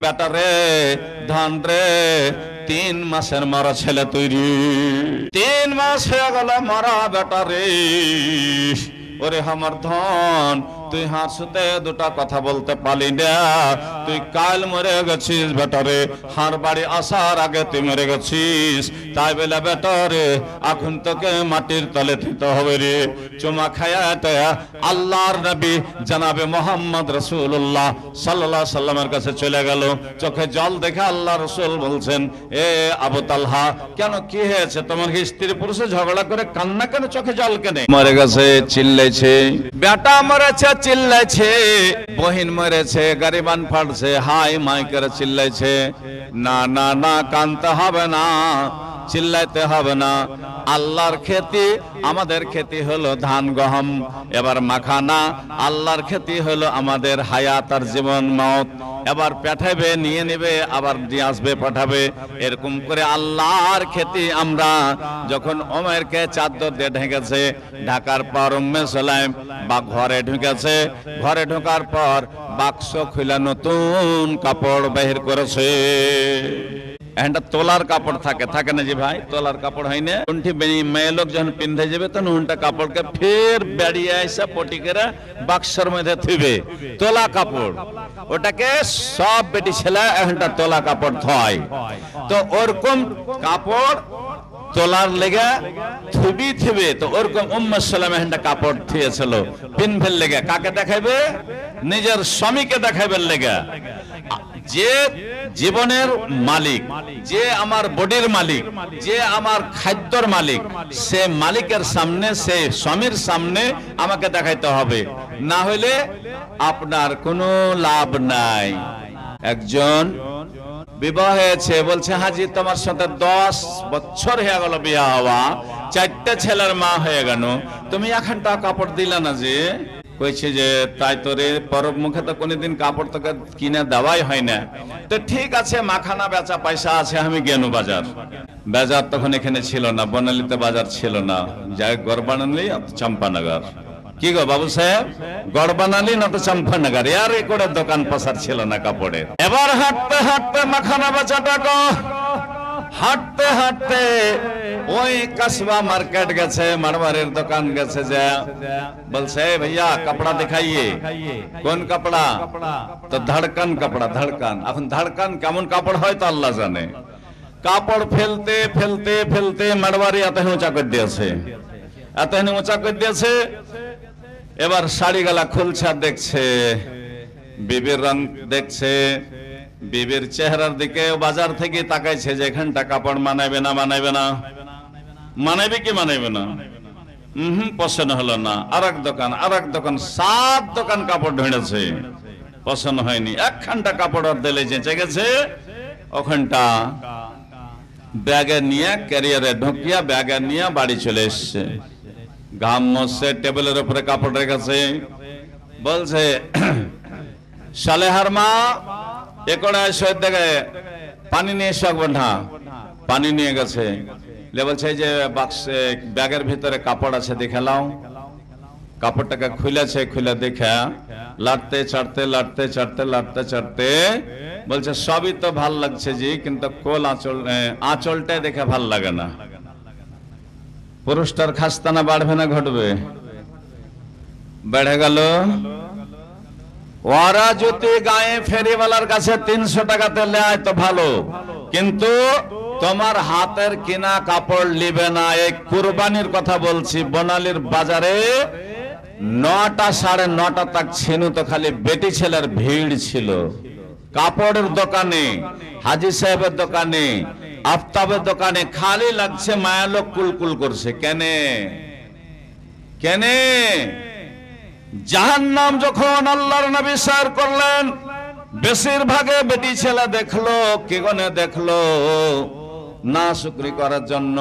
বেটারে ধান রে 3 মাসের মরা ছেলে তৈরি 3 মাস হয়ে গেল মরা বেটারে ওরে আমার ধন তুই হাসতে দুটা কথা বলতে পারলি না তুই কাল মরে গেছিস বেটারে হার বাড়ি আসার আগে তুই মরে গেছিস তাই বলে বেটারে এখন তোকে মাটির তলে দিতে হবে রে চুমা খায়াতে আল্লাহর নবী জনাবে মোহাম্মদ রাসূলুল্লাহ সাল্লাল্লাহু আলাইহি সাল্লামের কাছে চলে গেল চোখে জল দেখে আল্লাহ রাসূল বলছেন এ আবু তালহা কেন কি হয়েছে তোমার স্ত্রী পুরুষে ঝগড়া করে কান্না কেন চোখে জল কেন মরে গেছে চিল্লাইছে বেটা মরেছে চিল্লাইছে বহিন মরেছে গরিবান ফাটছে হাই মাই করে চিল্লাইছে না না না কানতে হবে না চিল্লাইতে হবে না আল্লাহর খেতি আমাদের খেতি হলো ধান গহম এবার মাখানা আল্লাহর খেতি হলো আমাদের হায়াত আর জীবন মত এবার পাঠাবে নিয়ে নেবে আবার দিয়ে আসবে পাঠাবে এরকম করে আল্লাহর খেতি আমরা যখন ওমরকে চাদর দিয়ে ঢেকেছে ঢাকার পর উম্মে সুলাইম বা ঘরে ঢুকেছে ঘরে ঢোকার পর বাক্স খুলে নতুন কাপড় বের করেছে এটা তোলার কাপড় থাকে না জি ভাই তোলার কাপড় হয় না কোনটি মেয়ে লোক যখন পিন্ধে যাবে তখন উনটা কাপড়কে ফের বেড়িয়ে এসে পটি করে বাক্সের মধ্যে থুবে তোলা কাপড় ওটাকে সব বেটি ছেলে একটা তোলা কাপড় থয় তো ওরকম কাপড় তোলার লেগে থুবে তো ওরকম উম্মে সুলাইম একটা কাপড় থুয়েছিল পিনভেল লেগে কাকে দেখাবে নিজের স্বামীকে দেখাইবার লেগে যে জীবনের মালিক যে আমার বডির মালিক যে আমার খাদ্যর মালিক সে মালিকের সামনে সে স্বামীর সামনে আমাকে দেখাইতে হবে না হলে আপনার কোনো লাভ নাই একজন বিবাহ হয়েছে বলছে হাজি তোমার সাথে 10 বছর হয়ে গেল বিয়ে হওয়া 4টে ছেলের মা হয়ে গেল তুমি এখনটা কাপড় দিলা না যে কইছে যে তাই তোরে পরব মুখে তো কোনদিন কাপড় তোকে কিনে দেওয়াই হয় না তো ঠিক আছে মাখানা বেচা পয়সা আছে আমি গেনু বাজার তখন এখানে ছিল না বনালীতে বাজার ছিল না যাই গড় বানালি চম্পানগর কি গো বাবু সাহেব গড় বানালি না তো চম্পানগর আর এই করে দোকান পাশার ছিল না কাপড়ের এবার হাঁটতে হাঁটতে মাখানা বেচাটা গো হাঁটতে হাঁটতে ওই কাসবা মার্কেট গেছে মারওয়ারের দোকান গেছে যে বলছে भैया कपड़ा दिखाइए কোন কাপড়া তো ধড়কন কাপড়া ধড়কন এখন ধড়কন কেমন কাপড় হয় তো আল্লাহ জানে কাপড় ফেলতে ফেলতে ফেলতে মারওয়ারি এত উঁচা করে দিয়েছে এবার শাড়ি গলা খুলছে আর দেখছে বিবির রং দেখছে বিবির চেহারার দিকে বাজার থেকে তাকাইছে যে এখানটা কাপড় মানাইবে না মানাইবে কি মানাইবে না পছন্দ হলো না আরেক দোকান 7 দোকান কাপড় ঢুঁড়েছে পছন্দ হয়নি একখানটা কাপড় আর দিলে চেঁচে গেছে ওখানটা ব্যাগে নিয়ে ক্যারিয়ারে ঢুকিয়া ব্যাগে নিয়ে বাড়ি চলে এসছে ঘাম মসছে টেবিলের উপরে কাপড় রেখেছে বলছে সালেহার মা পানি নিয়ে পানি নিয়ে গেছে বলছে যে বাক্সে ব্যাগের ভিতরে কাপড় আছে দেখে লাও কাপড়টাকে খুলেছে খুলে দেখে লাটতে চাটতে বলছে সবই তো ভাল লাগছে জি কিন্তু কোল আঁচলটাই দেখে ভাল লাগে না পুরুষটার খাস্তানা বাড়বে না ঘটবে বেড়ে গেল ওরা যদি গায়ে ফেরিওয়ালার কাছে 300 টাকাতে নেয় তো ভালো কিন্তু তোমার হাতের কিনা কাপড় লিবে না এই কুরবানির কথা বলছি বনালীর বাজারে 9টা 9:30 তক ছিনু তো খালি বেটি ছেলের ভিড় ছিল কাপড়ের দোকানে হাজি সাহেবের দোকানে আফতাবের দোকানে খালি লাগছে মায়া লোক কুলকুল করছে কেনে জাহান্নাম যখন আল্লাহর নবী সার করলেন বেশিরভাগে বেটি ছেলে দেখলো কি গনে দেখলো না শুকরি করার জন্য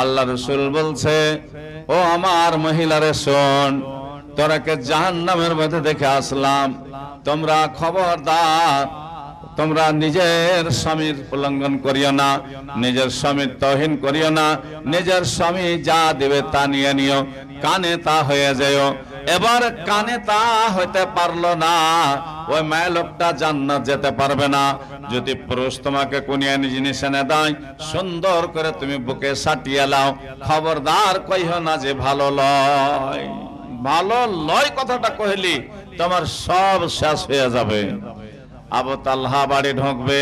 আল্লাহ রাসূল বলছে ও আমার মহিলারে শোন তোরাকে জাহান্নামের মধ্যে দেখে আসলাম তোমরা খবরদার তোমরা নিজের স্বামীর উল্লঙ্ঘন করিও না নিজের স্বামীর তৌহিন করিও না নিজের স্বামী যা দেবে তা নিয়ে নিও কানে তা হয়ে যাও এবার কানে তা হইতে পারলো না, ওই মেয়ে লোকটা জান্নাত যেতে পারবে না। যদি পুরুষ তোমাকে কোনিয়া জিনিস এনে দেয়, সুন্দর করে তুমি বুকে সাটিয়ে লাও, খবরদার কইও না যে ভালো লয়। ভালো লয় কথাটা কইলি তোমার সব শেষ হয়ে যাবে। আবু তালহা বাড়ি ঢুকবে,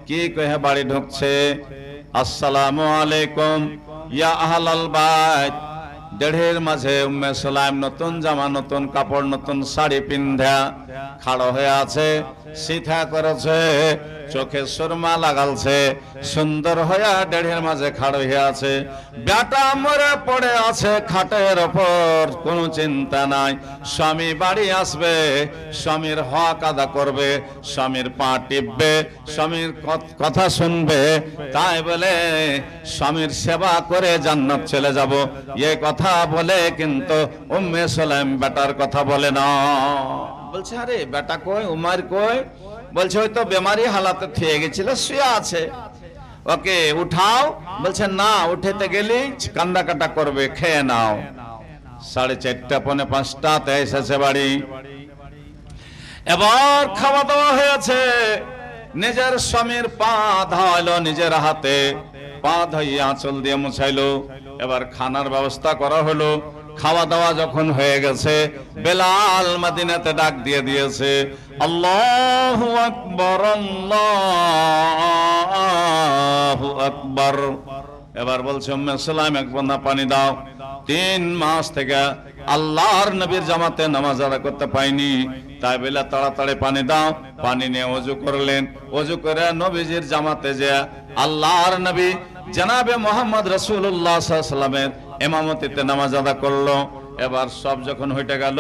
কি কহে বাড়ি ঢুকছে? আসসালামু আলাইকুম ইয়া আহলাল বাইত। দেড়ের মাঝে উম্মে সুলাইম নতুন জামা, নতুন কাপড়, নতুন শাড়ি পিন্ধা খাড়ো হয়ে আছে, সিথা করেছে, চোখে সুরমা লাগালছে, সুন্দর হয়ে দেড়ের মাঝে খাড়ো হয়ে আছে। বেটা মরে পড়ে আছে খাটের ওপর, কোনো চিন্তা নাই। স্বামী বাড়ি আসবে, স্বামীর হক আদা করবে, স্বামীর পা টিপবে, স্বামীর কথা শুনবে, তাই বলে স্বামীর সেবা করে জান্নাত চলে যাব, এই কথা বলে কিন্তু উম্মে সুলাইম বেটার কথা বলে না। বলছে আরে বেটা কই, উমার কই? বলছে ওই তো বেমারি হালাতে থিয়ে গেছিল, শুয়ে আছে, ওকে উঠাও। বলছে না, উঠেতে গেলি কান্দা কাটা করবে, খেয়ে নাও। 4:30 পৌনে 5টাতে এসেছে বাড়ি। এবার খাওয়া দাওয়া হয়েছে, নিজের স্বামীর পা ধোয়াইলো, নিজের হাতে পা ধুইয়ে আঁচল দিয়ে মুছাইলো। এবার খানার ব্যবস্থা করা হলো। খাওয়া দাওয়া যখন হয়ে গেছে, বেলাল মদিনাতে ডাক দিয়ে দিয়েছে, আল্লাহু আকবার, আল্লাহু আকবার। এবার বলছে উম্মে সুলাইম এক বন্যা পানি দাও। 3 মাস থেকে আল্লাহর নবীর জামাতে নামাজ আদায় করতে পাইনি, তাই বলে তাড়াতাড়ি পানি দাও। পানি নিয়ে ওযু করলেন, ওযু করে নবীজির জামাতে যে আল্লাহর নবী জনাবে মুহাম্মদ রাসূলুল্লাহ সাল্লাল্লাহু আলাইহি ওয়াসাল্লামের ইমামতিতে নামাজ আদা করলো। এবার সব যখন হয়ে গেল,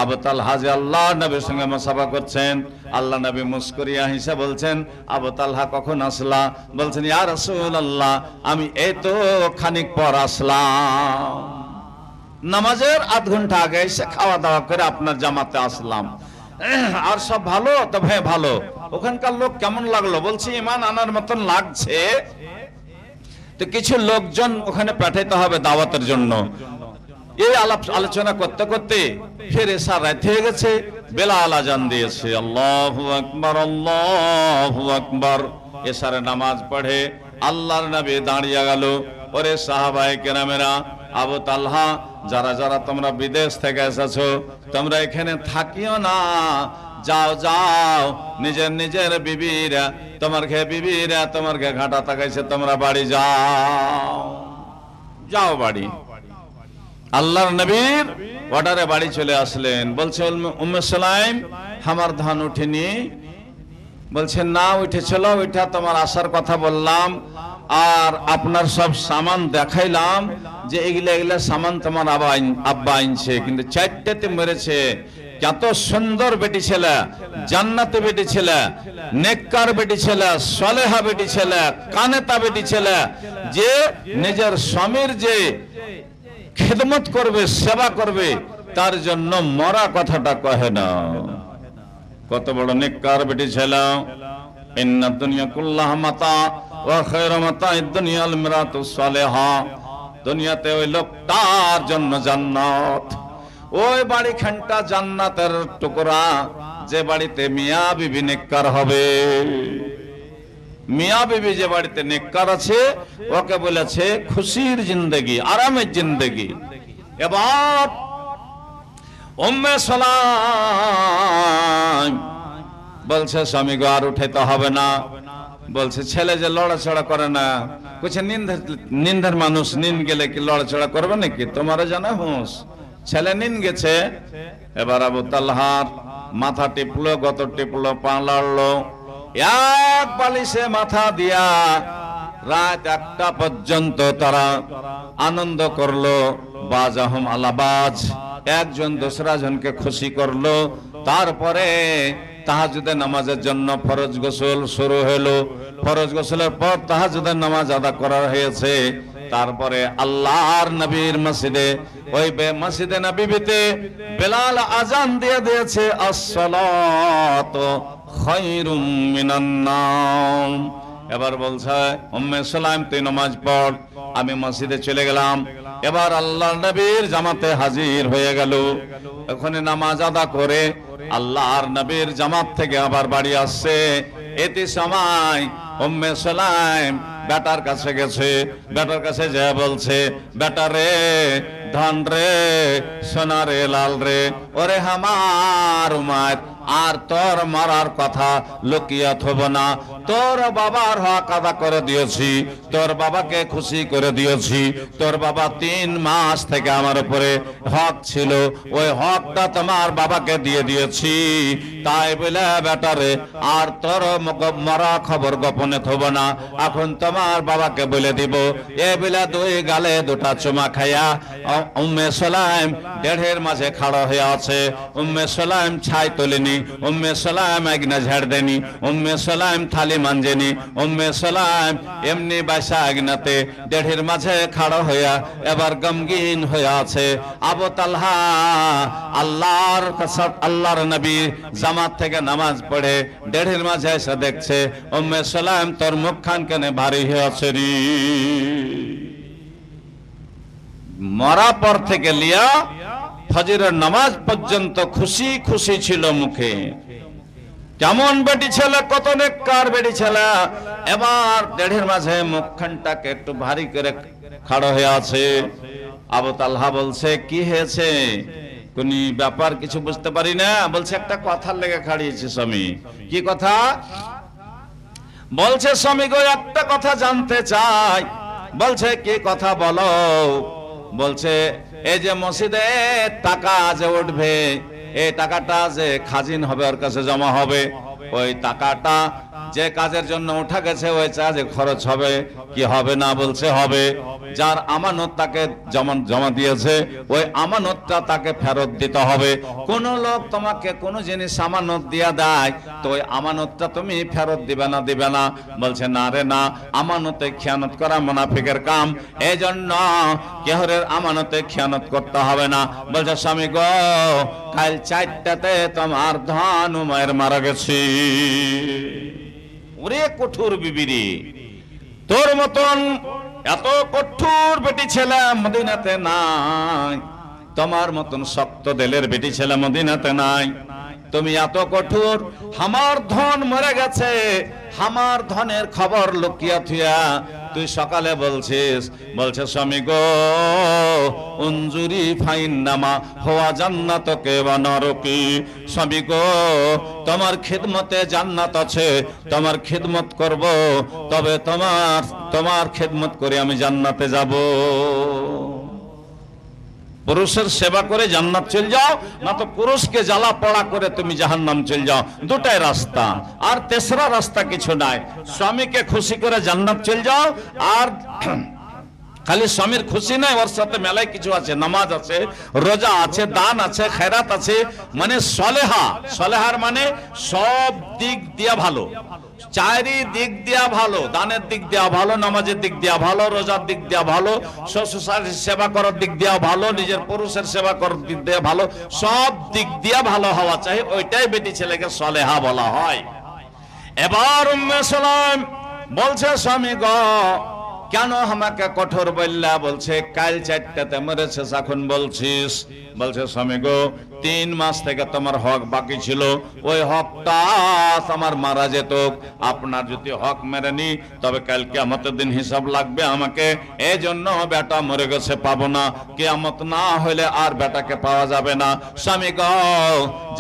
আবু তালহা যে আল্লাহর নবীর সঙ্গে মুসাফা করছেন, আল্লাহ নবী মুস্কুরিয়া হেসে বলছেন, আবু তালহা কখন আসলা? বলছেন ইয়া রাসূলুল্লাহ, আমি এই তো খানিক পর আসলাম, নামাজের আধ ঘন্টা আগে এসে খাওয়া দাওয়া করে আপনার জামাতে আসলাম। আর সব ভালো? তো ভাই ভালো। ওখানকার লোক কেমন লাগলো? বলছি ঈমান আনার মতন লাগছে, তো কিছু লোকজন ওখানে পাঠাইতে হবে দাওয়াতের জন্য। এই আলোচনা করতে করতে ফের এশার রাত হয়ে গেছে, বেলাল আজান দিয়েছে, আল্লাহু আকবার, আল্লাহু আকবার। এশারে নামাজ পড়ে আল্লাহর নবী দাঁড়িয়ে গেল। ওরে সাহাবায়ে কেরামেরা, আবু তালহা, যারা যারা তোমরা বিদেশ থেকে এসেছো, তোমরা এখানে থাকিও না, যাও যাও, নিজের নিজের বিবিরা, তোমার ঘে বিবিরা তোমার ঘে ঘাটা তাকাইছে, তোমরা বাড়ি যাও, যাও বাড়ি। আল্লাহর নবীর অর্ডারে বাড়ি চলে আসলেন। বলছে উম্মে সুলাইম, আমার ধান উঠেনি? বলছে না, উঠেছিল, ওইটা তোমার আসার কথা বললাম, আর আপনার সব সামান দেখাইলাম যে এগুলা এগুলা সামান তোমার আব্বা আনছে, কিন্তু 4টেতে মেরেছে। কত সুন্দর বেটি ছেলে, জান্নাতে বেটি ছেলে, নেককার বেটি ছেলে, সালেহা বেটি ছেলে, কানেতা বেটি ছেলে, যে নিজের স্বামীর যে খিদমত করবে, সেবা করবে, তার জন্য মরা কথাটা কহে না। কত বড় নেককার বেটি ছেলে। ইন্না দুনিয়া কুল্লাহা মাতা ওয়া খায়রু মাতা'id দুনিয়াল মারাতুস সালিহা। দুনিয়াতে ওই লোকটার জন্য জান্নাত, ওই বাড়িখানটা জান্নাতের টুকরা, যে বাড়িতে মিয়া বিবি নেককার হবে। মিয়া বিবি যে বাড়িতে নেককার আছে, ওকে বলেছে খুশির জিন্দেগি, আরামের জিন্দেগি। এবার উম্মে সুলাইম বলছে স্বামী গো আর উঠাইতে হবে না। বলছে ছেলে যে লড়াচড়া করে না, বলছে নিন্দার মানুষ, নিন গেলে কি লড়াচড়া করবে নাকি? তোমারও জানা হুঁশ, ছেলে নিন গেছে। এবার আবু তালহার মাথা টিপলো, গত টিপলো, পা লাড়লো, এক বালিশে মাথা দিয়া রাত 1টা পর্যন্ত তারা আনন্দ করলো। বাজাহুম আলাবাজ, একজন দোসরা জনকে খুশি করলো। তারপরে তাহাজ্জুদের নামাজের জন্য ফরজ গোসল শুরু হলো। ফরজ গোসলের পর তাহাজ্জুদের নামাজ আদা করা হয়েছে। তারপরে আল্লাহর নবীর মসজিদে, ওই মসজিদে নববীতে বেলাল আজান দিয়ে দিয়েছে, আসসালাতু খায়রুম মিনান নাওম। এবার বলছে উম্মে সুলাইম তুই নামাজ পড়, আমি মসজিদে চলে গেলাম। এবার আল্লাহর নবীর জামাতে হাজির হয়ে গেল। ওখানে নামাজ আদা করে আল্লাহর নবীর জামাত থেকে আবার বাড়ি আসছে। এতে সময় উম্মে সুলাইম বেটার কাছে গেছে, বেটার কাছে যা বলছে, বেটা রে, ধন রে, সোনা রে, লাল রে, ওরে আমার উমার, আর তোর মারার কথা লুকিয়ে থব না। তোর বাবার হক আদা করে দিয়েছি, তোর বাবাকে খুশি করে দিয়েছি। তোর বাবা 3 মাস থেকে আমার উপরে হক ছিল, ওই হকটা তোমার বাবাকে দিয়ে দিয়েছি। তাই বলে বেটারে আর তোর মরা খবর গোপনে থব না, এখন তোমার বাবাকে বলে দিব। এ বলে 2 গালে 2টা চুমা খাইয়া উম্মে সুলাইম দেড়ের মাঝে খাড়া হয়ে আছে। উম্মে সুলাইম ছাই তোলেনি, উম্মে সুলাইম আগনা ঝাড় দেনি, উম্মে সুলাইম থালি মানজেনি, উম্মে সুলাইম এমনি বাইসা আগনাতে দেড়ের মাঝে খাড়া হইয়া এবার গমগিন হয়ে আছে। আবু তালহা আল্লাহর কসম, আল্লাহর নবী জামাত থেকে নামাজ পড়ে দেড়ের মাঝে এসে দেখছে উম্মে সুলাইম তোর মুখখান কেন ভারী হয়ে আছে রে। মরা পর থেকে লিয়া ফজরের নামাজ পর্যন্ত খুশি খুশি ছিল মুখে। কেমন বেটি ছেলে, কত নেককার বেটি ছেলে। এবার দেড়ের মাঝে মুখখানটাকে একটু ভারী করে খাড়া হয়ে আছে। আবু তালহা বলছে কি হয়েছে, কোন ব্যাপার কিছু বুঝতে পারি না। বলছে একটা কথার লেগে খাড়িয়েছি স্বামী। কি কথা? বলছে স্বামী গো একটা কথা জানতে চাই। বলছে কি কথা বলো। বলছে এই যে মসজিদে টাকা যে উঠবে, এই টাকাটা যে খাজিন হবে ওর কাছে জমা হবে, ওই টাকাটা যে কাজের জন্য উঠা গেছে ওই কাজে খরচ হবে কি হবে না? বলছে হবে। যার আমানত তাকে জমা দিয়েছে ওই আমানতটা তাকে ফেরত দিতে হবে। কোন লোক তোমাকে কোন জিনিস আমানত দিয়া দেয় তো ওই আমানতটা তুমি ফেরত দিবে না? বলছে না রে না, আমানতে খেয়ানত করা মুনাফিকের কাম, এই জন্য কেহরের আমানতে খেয়ানত করতে হবে না। বলছে স্বামী গো কাল 4টাতে তোমার ধন উমায়ের মারা গেছি। ওরে কঠোর বিবিরি, তোর মতন এত কঠোর বেটি ছেলে মদিনাতে নাই, তোমার মতন শক্ত দিলের বেটি ছেলে মদিনাতে নাই। তুমি এত কঠোর, আমার ধন মরে গেছে, আমার ধনের খবর লুকিয়া থুয়া তুই সকালে বলছিস। বলছে স্বামী গো উনজুরি ফাইন নামা হওয়া জান্নাতকে বা নরকি। স্বামী গো তোমার খিদমতে জান্নাত আছে, তোমার খিদমত করব, তবে তোমার খিদমত করে আমি জান্নাতে যাব। পুরুষের সেবা করে জান্নাত চলে যাও, না তো পুরুষকে জ্বালা পড়া করে তুমি জাহান্নাম চলে যাও। দুটাই রাস্তা, আর তেসরা রাস্তা কিছু নাই। স্বামীকে খুশি করে জান্নাত চলে যাও, আর খালি স্বামীর খুশি নাই, ওর সাথে মেলায় কিছু আছে, নামাজ আছে, রোজা আছে, দান আছে, খেরাত আছে, মানে সলেহা। সলেহার মানে সব দিক দিয়া ভালো, চারিদিক দিয়া ভালো, দানের দিক দিয়া ভালো, নামাজের দিক দিয়া ভালো, রোজার দিক দিয়া ভালো, শ্বশুর সেবা করার দিক দিয়া ভালো, নিজের পুরুষের সেবা করার দিক দিয়া ভালো, সব দিক দিয়া ভালো হওয়া চাই। ওইটাই বেটি ছেলেকে সলেহা বলা হয়। এবার উম্মে সুলাইম বলছে স্বামী গো কেন আমাকে কঠোর বললা? বলছে কাল 4টাতে মরেছে এখন বলছিস। বলছে স্বামী গো 3 মাস থেকে তোমার হক বাকি ছিল, ওই হকটা আমার মারা যেত। আপনার যদি হক মেরেনি তবে কাল কিয়ামতের দিন হিসাব লাগবে আমাকে, এই জন্য বেটা মরে গেছে পাবো না, কিয়ামত না হলে আর বেটাকে পাওয়া যাবে না। স্বামী গো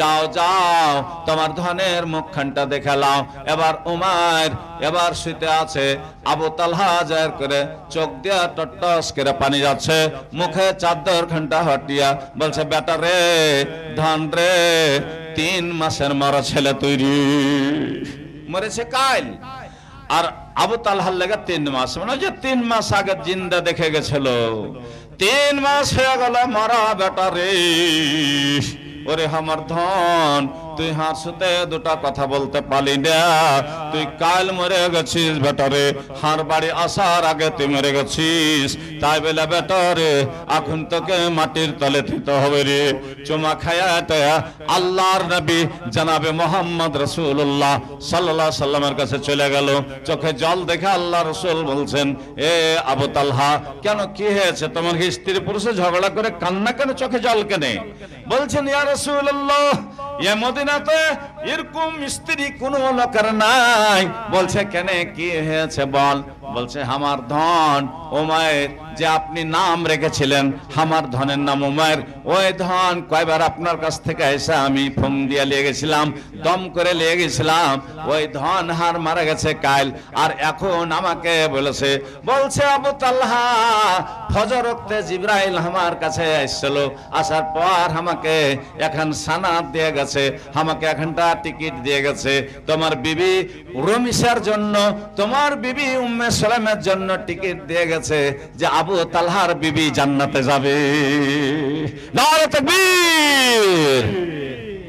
যাও যাও তোমার ধনের মুখখানটা দেখে লাও। এবার উমার এবার শুতে আছে, আবু তালহা জায়ের করে চোখ দিয়া টটস করে পানি যাচ্ছে, মুখে চাদর ঘন্টা হটিয়া বলছে বেটা রে, ধন রে, 3 মাসের মরা ছেলে তৈরি মরেছে কাল। আর আবু তালহার লেগে 3 মাস, মানে যে 3 মাস আগে জিন্দা দেখে গেছিল, 3 মাস হয়ে গেল মরা বেটা রে। ওরে আমার ধন তুই হাসতে দুটা কথা বলতে পারলি না, তুই কাল মরে গেছিস বেটারে, হার বাড়ি আসার আগে তুই মরে গেছিস, তাই বলে বেটারে এখন তোকে মাটির তলে দিতে হবে রে। চুমা খায়া আল্লাহর নবী জনাবে মোহাম্মদ রাসূলুল্লাহ সাল্লাল্লাহু আলাইহি সাল্লামের কাছে চলে গেল। চোখে জল দেখে আল্লাহ রাসূল বলছেন, এ আবু তালহা, কেন কি হয়েছে? তোমার স্ত্রী পুরুষে ঝগড়া করে কান্না কেন, চোখে জল কেনে? বলছেন, ইয়া রাসূলুল্লাহ, এ মদিনাতে এরকম স্ত্রী কোন লোকের নাই। বলছে, কেন কি হয়েছে বল? বলছে, আমার ধন উমাইর, যে আপনি নাম রেখেছিলেন আমার ধনের নাম উমাইর, ওই ধন কয়বার আপনার কাছ থেকে এসে আমি ফোন দিয়ে নিয়ে গেছিলাম, দম করে নিয়ে গেছিলাম, ওই ধন হার মারা গেছে কাল, আর এখন আমাকে বলেছে, বলছে আবু তালহা, ফজর ওয়াক্তে জিবরাইল আমার কাছে এসেছিল, আসার পর আমাকে এখন সানাদ দিয়ে গেছে, আমাকে এখানটা টিকিট দিয়ে গেছে, তোমার বিবি রমিসার জন্য, তোমার বিবি উম্মে সালামের জন্য টিকিট দিয়ে গেছে যে আবু তালহার বিবি জান্নাতে যাবে। নারে তাকবীর!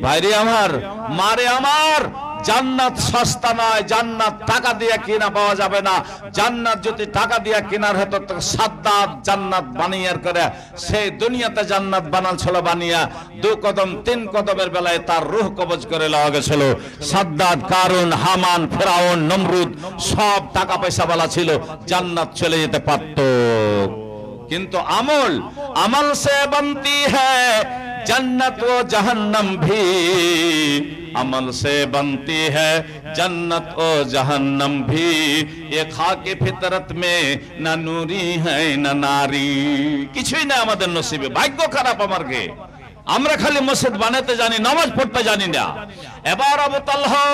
ভাইরে আমার, মারে আমার, জান্নাত সস্তা নয়, জান্নাত টাকা দিয়ে কিনা পাওয়া যাবে না। জান্নাত যদি টাকা দিয়ে কেনার হতো তো সাদ্দাত জান্নাত বানিয়ার করে সেই দুনিয়াতে জান্নাত বানালছিল, বানিয়া 2 কদম 3 কদমের বেলায় তার রূহ কবজ করে লওয়া গেছিল। সাদ্দাত, কারুন, হামান, ফেরাউন, নমরুদ সব টাকা পয়সা वाला ছিল, জান্নাত চলে যেতে পারত। কিন্তু আমল সে बनती है जन्नत व जहन्नम भी, अमल से बनती है जन्नत ओ जहन्नम भी, ये खाके फितरत में ना नूरी है ना नारी। কিছুই না আমাদের নসিবে, ভাগ্য খারাপ আমার গে, আমরা খালি মসজিদ বানাতে জানি, নামাজ পড়তে জানি না। এবার আবু তালহা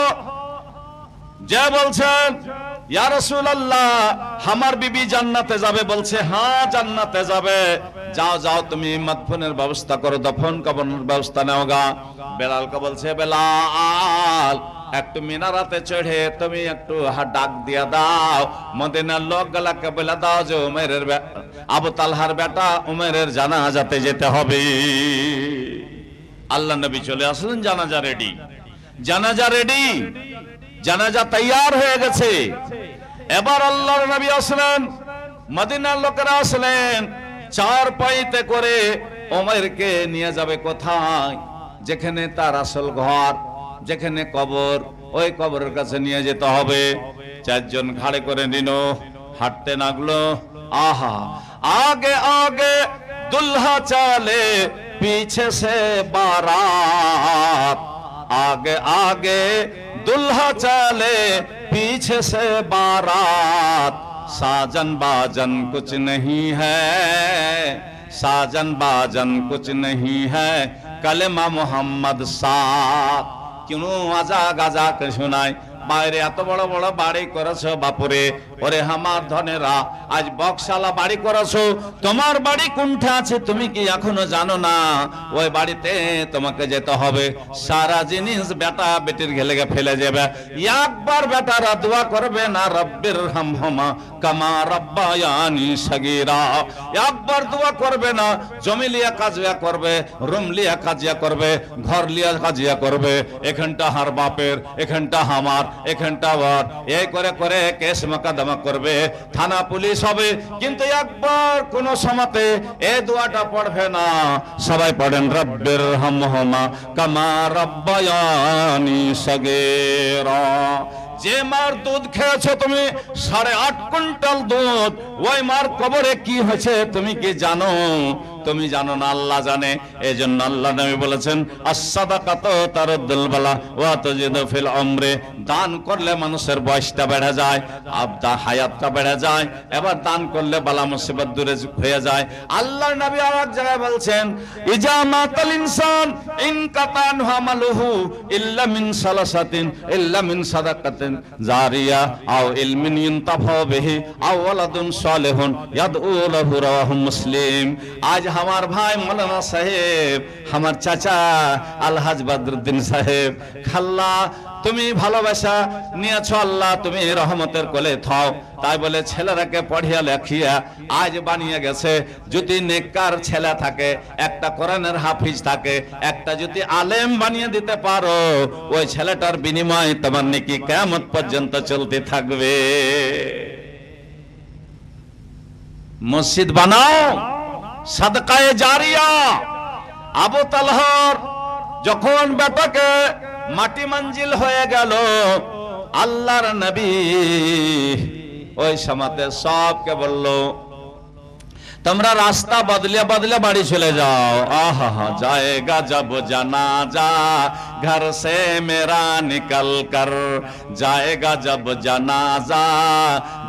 যে বলছেন, ইয়া রাসূলুল্লাহ, আমার বিবি জান্নাতে যাবে। বলছে, হ্যাঁ জান্নাতে যাবে, যাও যাও তুমি মদফনের ব্যবস্থা করো, দফন কাফনের ব্যবস্থা নাও গা। বেলালকে বলছে, বেলাল, একটু মিনারাতে চড়ে তুমি একটু ডাক দিয়া দাও, মদিনার লোকগুলাকে বলে দাও যে উমাইরের আবু তালহার বেটা উমাইরের জানাজাতে যেতে হবে। আল্লাহ নবী চলে আসলেন, জানাজা রেডি, জানাজা রেডি, জানাজা তৈয়ার হয়ে গেছে। এবার আল্লাহর নবী আসলেন, মদিনার লোকেরা আসলেন, 4 পাইতে করে উমাইরকে নিয়ে যাবে কোথায়? যেখানে তার আসল ঘর, যেখানে কবর, ওই কবরের কাছে নিয়ে যেতে হবে। 4 জন ঘাড়ে করে নিল, হাঁটতে লাগলো। আহা, আগে আগে দুলহা চালে পিছে সে বারাত, आगे आगे दुल्हा चले पीछे से बारात, साजन बाजन कुछ नहीं है, साजन बाजन कुछ नहीं है, कलेमा मोहम्मद साथ। क्यों आजा गाजा के सुनाई, বাইরে এত বড় বড় বাড়ি করেছো বাপুরে, ওরে আমার ধনেরা, আজ বক্সালা বাড়ি করেছো, তোমার বাড়ি কোনটা আছে তুমি কি এখনো জানো না? ওই বাড়িতে তোমাকে যেতে হবে, সারা জিনিস বেটা বেটির ঘেলে ফেলে যাবে। একবার বেটারা দোয়া করবে না, রব্বির হামহুমা কামা রব্বায়ানি সগীরা, একবার দোয়া করবে না, জমি লিয়া কাজিয়া করবে, রুম লিয়া কাজিয়া করবে, ঘর লিয়া কাজিয়া করবে, এখানটা হার বাপের, এখানটা আমার, এখানটা ওর, এই করে করে কেস মোকদ্দমা করবে, থানা পুলিশ হবে, কিন্তু একবার কোন সময়তে এই দোয়াটা পড়বে না। সবাই পড়েন, রব্বির হামহুমা কামা রব্বায়ানি সগীরা। যে মার দুধ খেয়েছো তুমি 8.5 কুইন্টাল দুধ, ওই মার কবরে কি হয়েছে তুমি কি জানো? তুমি জানো না, আল্লাহ জানে। এই জন্য আল্লাহ নবী বলেছেন, আস-সাদাকাতু তারুদ্দুল বালা ওয়া তাজিদু ফিল উমরি, দান করলে মানুষের বয়সটা বেড়ে যায়, আবদা হায়াতটা বেড়ে যায়, এবার দান করলে বালা মুসিবত দূরে হয়ে যায়। আল্লাহর নবী আর এক জায়গায় বলছেন, ইজা মাতাল ইনসান ইন কাতান আমালুহু ইল্লা মিন সালাসাতিন ইল্লা মিন সাদাকাতিন জারিয়া আও ইলমিন ইনতাফা বিহি আও ওয়ালাদুন সালিহুন ইয়াদউ লাহু, রাওয়াহু মুসলিম। আজ আমার ভাই মৌলানা সাহেব, আমার চাচা আলহাজ বদরুদ্দিন সাহেব, খাল্লা তুমি ভালোবাসা নিয়েছো আল্লাহ, তুমি রহমতের কোলে থাও। তাই বলে ছেলেরাকে পড়িয়া লেখিয়া আজ বানিয়ে গেছে। যদি নেককার ছেলে থাকে, একটা কোরআনের হাফিজ থাকে, একটা যদি আলেম বানিয়ে দিতে পারো, ওই ছেলেটার বিনিময়ে তোমার নেকি কিয়ামত পর্যন্ত চলতে থাকবে। মসজিদ বানাও, সাদকায়ে জারিয়া। আবু তালহার যখন বেটাকে মাটি মঞ্জিল হয়ে গেল, আল্লাহর নবী ওই সময়তে সবকে বলল, তোমরা রাস্তা বদলে বদলে বাড়ি চলে যাও। আহা जाएगा जब जनाजा घर से मेरा निकल कर, जाएगा जब जनाजा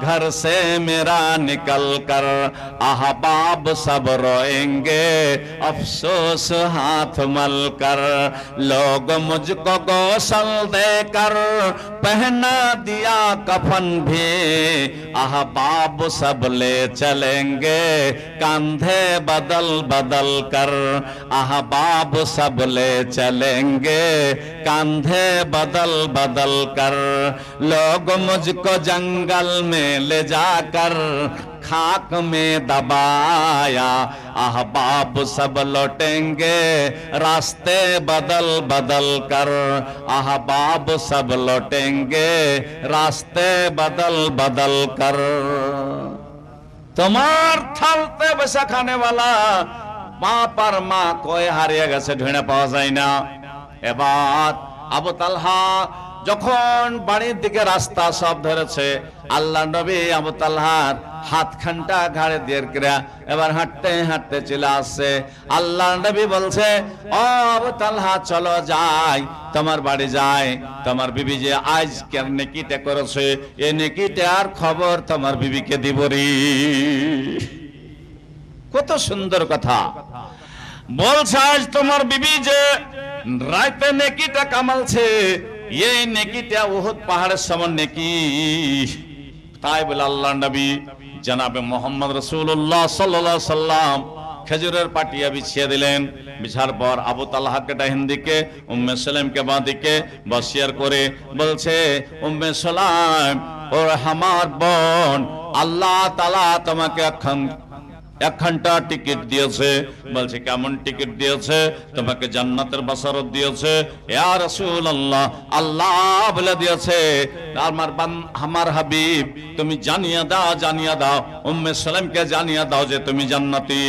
घर से मेरा निकल कर, अहबाब सब रोएंगे अफसोस हाथ मल कर, लोग मुझको गौसल देकर पहना दिया कफन भी, अहबाब सब ले चलेंगे कांधे बदल बदल कर, अहबाब सब ले चलेंगे कांधे बदल बदल कर, लोग मुझको जंगल में ले जाकर खाक में दबाया, अहबाब सब लौटेंगे रास्ते बदल बदल कर, अहबाब सब लौटेंगे रास्ते बदल बदल कर। তোমার থালতে বসে খানেওয়ালা মা পার মা কই হারিয়ে গেছে, ঢুঁড়ে পাওয়া যায় না। এবার আবু তালহা যখন বাড়ির দিকে রাস্তা সব ধরেছে, আল্লাহ নবী আবু তালহার হাতখানটা ঘাড়ে দিয়ে এবার হাঁটতে হাঁটতে চলে আসছে। আল্লাহ নবী বলছে, ও আবু তালহা চলো যাই, তোমার বাড়ি যাই, তোমার বিবি যে আজকের নেকিটা করেছে, এই নেকিটার খবর তোমার বিবিকে দিব রে। কত সুন্দর কথা বলছে, আজ তোমার বিবি যে রাতে নেকিটা কামালছে, এই নেকিটা উহুদ পাহাড়ের সমান নেকি। তাই বলে আল্লাহ নবী জনাবে মোহাম্মদ রাসূলুল্লাহ সাল্লাল্লাহু আলাইহি সাল্লাম খেজুরের পাটিয়া বিছিয়ে দিলেন। বিছার পর আবু তালহাকে ডাহিন দিকে, উম্মে সালামকে বাঁ দিকে বসিয়ার করে বলছে, উম্মে সালাম ওর আমার বোন, আল্লাহ তাআলা তোমাকে একখানটা টিকিট দিয়েছে। বলছে কেমন টিকিট দিয়েছে? তোমাকে জান্নাতের বাসারত দিয়েছে। ইয়া রাসূলুল্লাহ, আল্লাহ বলে দিয়েছে, আমার হাবিব তুমি জানিয়ে দাও, জানিয়ে দাও, উম্মে সালামকে জানিয়ে দাও যে তুমি জান্নাতি।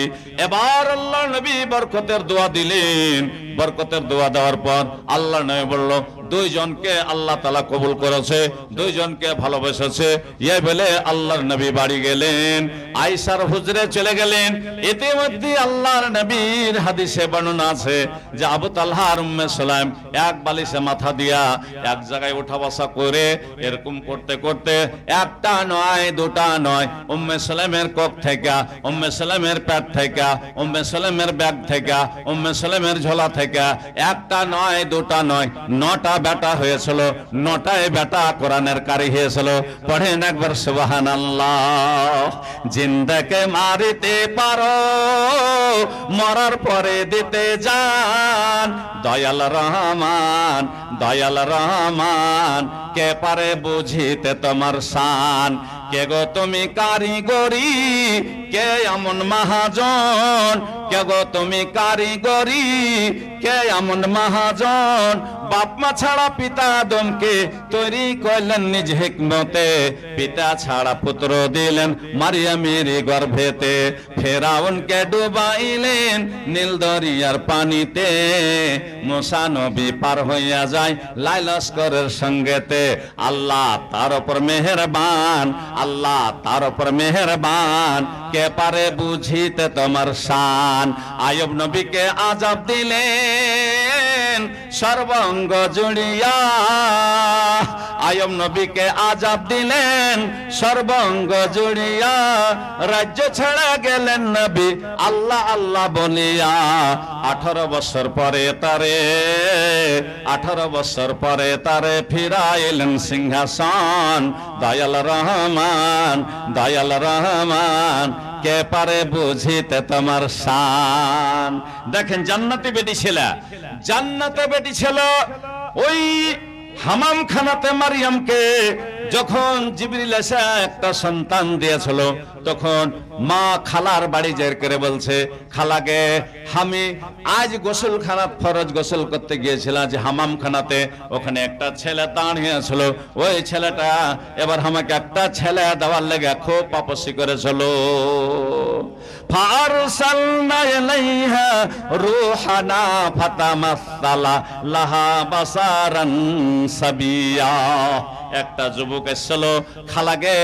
এবার আল্লাহ নবী বরকতের দোয়া দিলেন। বরকতের দোয়া দেওয়ার পর আল্লাহ নবী বলল, দুইজনকে আল্লাহ তাআলা কবুল করেছে, দুইজনকে ভালোবেসেছে। এই বলে আল্লাহর নবী বাড়ি গেলেন, আয়েশার হুজরে চলে গেলেন। ইতিমধ্যে আল্লাহর নবীর হাদিসে বর্ণনা আছে যে আবু তালহা আর উম্মে সালাম এক বালিশে মাথা দিয়া এক জায়গায় উঠা বসা করে এরকম করতে করতে একটা নয় দুটা নয়, উম্মে সালামের কোপ থেকে, উম্মে সালামের পেট থেকে, উম্মে সালামের ব্যাগ থেকে, উম্মে সালামের ঝোলা থেকে একটা নয় দুটা নয়, 9টা বেটা হয়েছিল। 9টায় বেটা কোরআনের কারি হয়েছিল। পড়েন একবার সুবহানাল্লাহ। জিন্দাকে মারিতে পারো, মরার পরে দিতে জান, দয়াল রহমান, দয়াল রহমান, কে পারে বুঝিতে তোমার শান। কে গো তুমি কারিগরি, কে এমন মহাজন, কে গো তুমি কারিগরি, কে এমন মহাজন, বাপ মা ছাড়া পিতা আদমকে তৈরি করলেন নিজ হিকমতে, পিতা ছাড়া পুত্র দিলেন মারিয়ামের গর্ভেতে, ফেরাউনকে ডুবাইলেন নীল দরিয়ার পানিতে, মুসা নবী পার হইয়া যায় লাইলস্করের সঙ্গেতে। আল্লাহ তার উপর মেহেরবান, আল্লাহ তার উপর মেহেরবান, কে পারে বুঝিতে তোমার শান। আইয়ুব নবীকে আযাব দিলেন সর্বাঙ্গ জুড়িয়া, আইয়ুব নবীকে আযাব দিলেন সর্বাঙ্গ জুড়িয়া, রাজ্য ছেড়ে গেলেন নবী আল্লাহ আল্লাহ বলিয়া। 18 বছর পরে তারে, 18 বছর পরে তারে ফিরাইলেন সিংহাসন। দয়াল রহমান, দয়াল রহমান, কে পারে বুঝিতে তোমার শান। দেখেন জান্নাতে বেটি ছিল, জান্নাতে বেটি ছিল ওই হামাম খানাতে মারিয়ামকে যখন জিবরিল এসে একটা সন্তান দিয়েছিল, তখন মা খালার বাড়ি জের করে বলছে, খালাকে আমি আজ গোসলখানাত ফরজ গোসল করতে গিয়েছিলাম যে হামাম খানাতে, ওখানে একটা ছেলে দাঁড়িয়ে ছিল, ওই ছেলেটা এবার আমাকে একটা ছেলে দেওয়ার লেগে খুব পাপসি করেছিল। ফারসালনা ইলাইহা রূহানা ফাতামাসসালা লাহা বাসারান সাবিয়া। একটা যুবক এসেছিল, খালাগে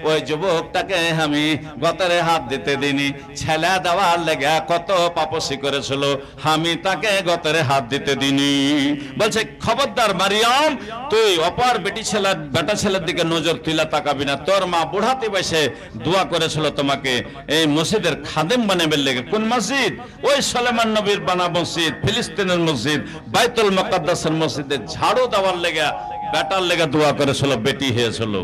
ওই যুবকটাকে আমি গতরে হাত দিতে দিনি, ছেলে দেওয়ার লেগে কত পাপসি করেছিল, আমি তাকে গতরে হাত দিতে দিনি। বলছে খবরদার মারিয়াম, তুই অপার বেটা ছেলের দিকে নজর তুলে তাকাবি না। তোর মা বুড়াতে বসে দোয়া করেছিল তোমাকে এই মসজিদের খাদেম বানাবে লেগে। কোন মসজিদ? ওই সুলাইমান নবীর বানা মসজিদ, ফিলিস্তিনের মসজিদ, বাইতুল মুকাদ্দাসের মসজিদে ঝাড়ু দেওয়ার লেগে বেটার লেগে দোয়া করেছিল, বেটি হয়েছিল।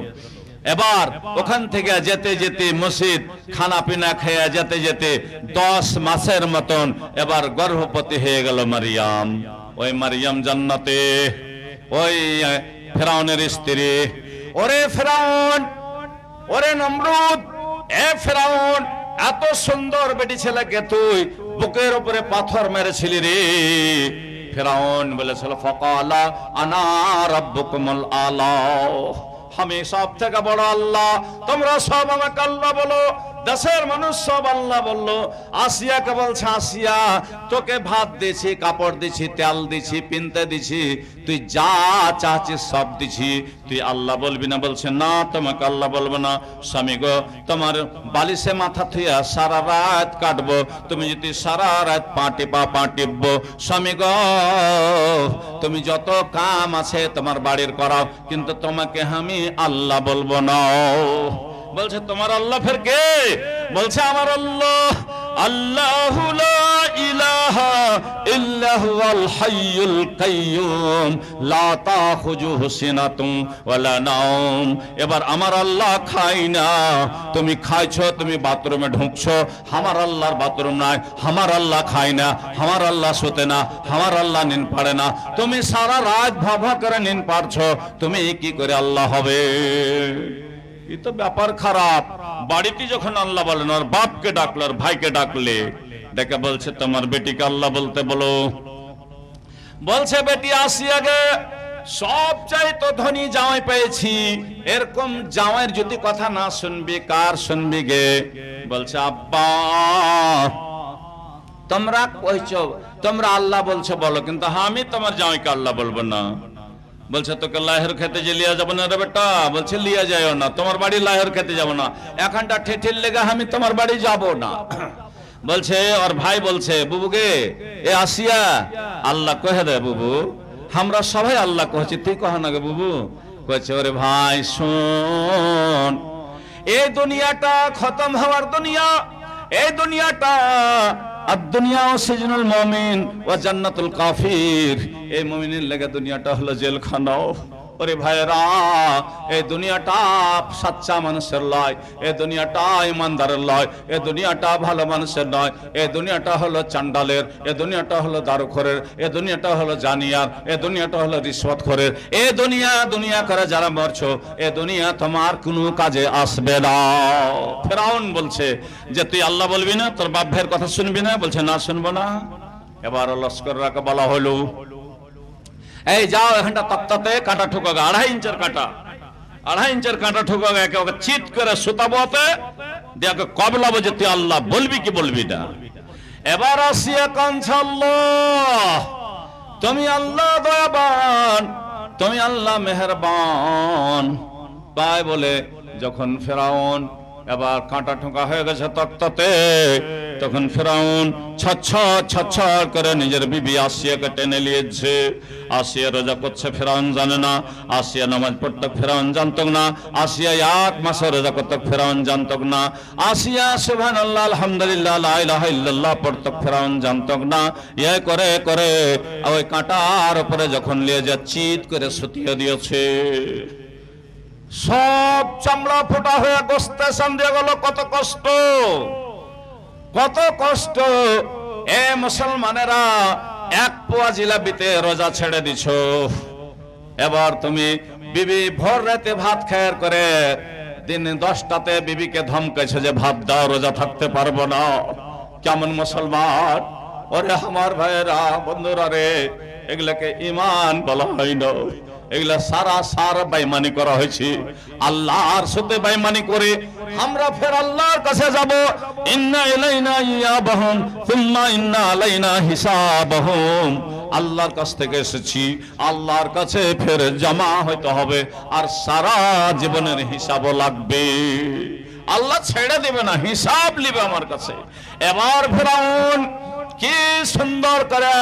এবার ওখান থেকে যেতে যেতে মসজিদ খানা পিনা খেয়ে যেতে যেতে 10 মাসের মতন এবার গর্ভবতী হয়ে গেল মারিয়াম। ওই মারিয়াম জান্নাতে, ওই ফেরাউনের স্ত্রী। ওরে ফেরাউন, ওরে নমরুদ, এ ফেরাউন, এত সুন্দর বেটি ছেলেকে তুই বুকের উপরে পাথর মেরেছিলি রে। ফেরাউন বলেছিল, ফাকালা আনা রাব্বুকুমুল আলা, আমি সব থেকে বড় আল্লাহ, তোমরা সব আমাকে আল্লাহ বলো। দেশের মানুষ সব আল্লাহ বললো। আসিয়াকে বলছে, আসিয়া তোকে ভাত দিছি, কাপড় দিছি, তেল দিছি, পিনতে দিছি, তুই যা চাচ্ছিস সব দিছি, তুই আল্লাহ বলবি না? বলছে না, তোমাকে আল্লাহ বলবো না। স্বামী গো, তোমার বালিশে মাথা থুইয়া সারা রাত কাটবো, তুমি যদি সারা রাত পা টিপবো। স্বামী গো, তুমি যত কাম আছে তোমার বাড়ির করাও, কিন্তু তোমাকে আমি আল্লাহ বলবো না। বলছে তোমার আল্লাহ ফের কে? বলছে আমার আল্লাহ, আল্লাহু লা ইলাহা ইল্লা হুয়াল হাইয়ুল কাইয়্যুম লা তাখুযুহু সিনাতুন ওয়ালা নাওম। এবার আমার আল্লাহ খায় না, তুমি খাইছো, তুমি বাথরুমে ঢুকছো, আমার আল্লাহর বাথরুম নাই, আমার আল্লাহ খায় না, আমার আল্লাহ শুতে না, আমার আল্লাহ নিন পাড়ে না, তুমি সারা রাত ভাবা করে নিন পারছো, তুমি কি করে আল্লাহ হবে? এই তো ব্যাপার খারাপ। বাড়িতে যখন আল্লাহ বলেন, ওর বাপকে ডাকলো, ওর ভাইকে ডাকলে, ডেকে বলছে তোমার বেটিকে আল্লাহ বলতে বলো। বলছে বেটি আসিয়াগে সবচাইতে ধনী জামাই পেয়েছি, এরকম জামাইয়ের যদি কথা না শুনবি কার শুনবি গে? বলছে আব্বা তোমরা কইছো, তোমরা আল্লাহ বলছো বলো, কিন্তু আমি তোমার জামাইকে আল্লাহ বলবো না। বলছে তোকে লাহের খেতে যে লিয়া যাবো না রে বেটা? বলছে লিয়া যাও না, তোমার বাড়ি লাহের খেতে যাবো না, এখানটা ঠেঠির লেগে আমি তোমার বাড়ি যাব না। বলছে ওর ভাই বলছে, বুবু গে এ আসিয়া আল্লাহ কহে রে বুবু, আমরা সবাই আল্লাহ কহছি, তুই কহ না গে বুবু। কইছে ওরে ভাই শোন, এই দুনিয়াটা খতম হওয়ার দুনিয়া, এই দুনিয়াটা দুনিয়া সিজনুল মুমিন ওয়া জান্নাতুল কাফির, এই মুমিনের লেগে দুনিয়াটা হলো জেলখানাও। ওরে ভাইরা, এই দুনিয়াটা সচ্চা মানুষের লয়, এই দুনিয়াটা ইমানদারের লয়, এই দুনিয়াটা ভালো মানুষের নয়, এই দুনিয়াটা হলো চান্ডালের, এই দুনিয়াটা হলো দারুখোরের, এই দুনিয়াটা হলো জানিয়ার, এই দুনিয়াটা হলো রিশওয়াতখোরের। এই দুনিয়া করে যারা মরছো, এই দুনিয়া তোমার কোনো কাজে আসবে না। ফেরাউন বলছে যে তুই আল্লাহ বলবি না, তোর বাপ ভাইয়ের কথা শুনবি না? বলছে না, শুনবো না। এবার লস্কররাকে বলা হলো, এই যাও এখানটা তক্তাতে কাঁটা ঠুকাগা, 2.5 ইঞ্চের কাঁটা, 2.5 ইঞ্চের কাঁটা ঠুকাগা, একে ওকে চিৎ করে সুতাবোতে দিয়ে কবলাবো যে তুই আল্লাহ বলবি কি বলবি না। এবার আসিয়া কাঁদছে, আল্লাহ তুমি আল্লাহ দয়াবান, তুমি আল্লাহ মেহেরবান। তাই বলে যখন ফেরাউন এবার কাঁটা ঠোকা হয়ে গেছে তক্তাতে, তখন ফেরাউন ছচ্ছর করে নিজের বিবি আসিয়াকে টেনে নিয়েছে। আসিয়া রোজা করছে, ফেরাউন জানে না। আসিয়া নামাজ পড়তে, ফেরাউন জানত না। আসিয়া 1 মাস রোজা করতে, ফেরাউন জানত না। আসিয়া সুবহানাল্লাহ আলহামদুলিল্লাহ লা ইলাহা ইল্লাল্লাহ পড়তে, ফেরাউন জানত না। এই করে করে ওই কাঁটার উপরে যখন নিয়ে যা চিৎ করে সুতিয়ে দিয়েছে, সব চামড়া ফোটা হয়ে গোস্তে সান দিয়ে গেল। কত কষ্ট, কত কষ্ট। এ মুসলমানেরা, 1 পোয়া জিলাপিতে রোজা ছেড়ে দিছ, এবার তুমি বিবি ভোর রাতে ভাত খায়ের করে দিন 10টাতে বিবিকে ধমকেছে যে ভাত দাও, রোজা থাকতে পারবো না। কেমন মুসলমান? ওরে আমার ভাইয়েরা, বন্ধুরা রে, এগুলাকে ঈমান বলা হয় না, এগুলা সারা বেঈমানি করা হয়েছে। আল্লাহর সাথে বেঈমানি করে আমরা ফের আল্লাহর কাছে যাব। ইন্না ইলাইনা ইয়াবাহুম সুম্মা ইন্না আলাইনা হিসাবাহুম। আল্লাহর কাছ থেকে এসেছি, আল্লাহর কাছে ফের জমা হইতে হবে, আর সারা জীবনের হিসাবও লাগবে। আল্লাহ ছেড়ে দিবে না, হিসাব নিবে আমার কাছে। এবার ফিরআউন কি সুন্দর করে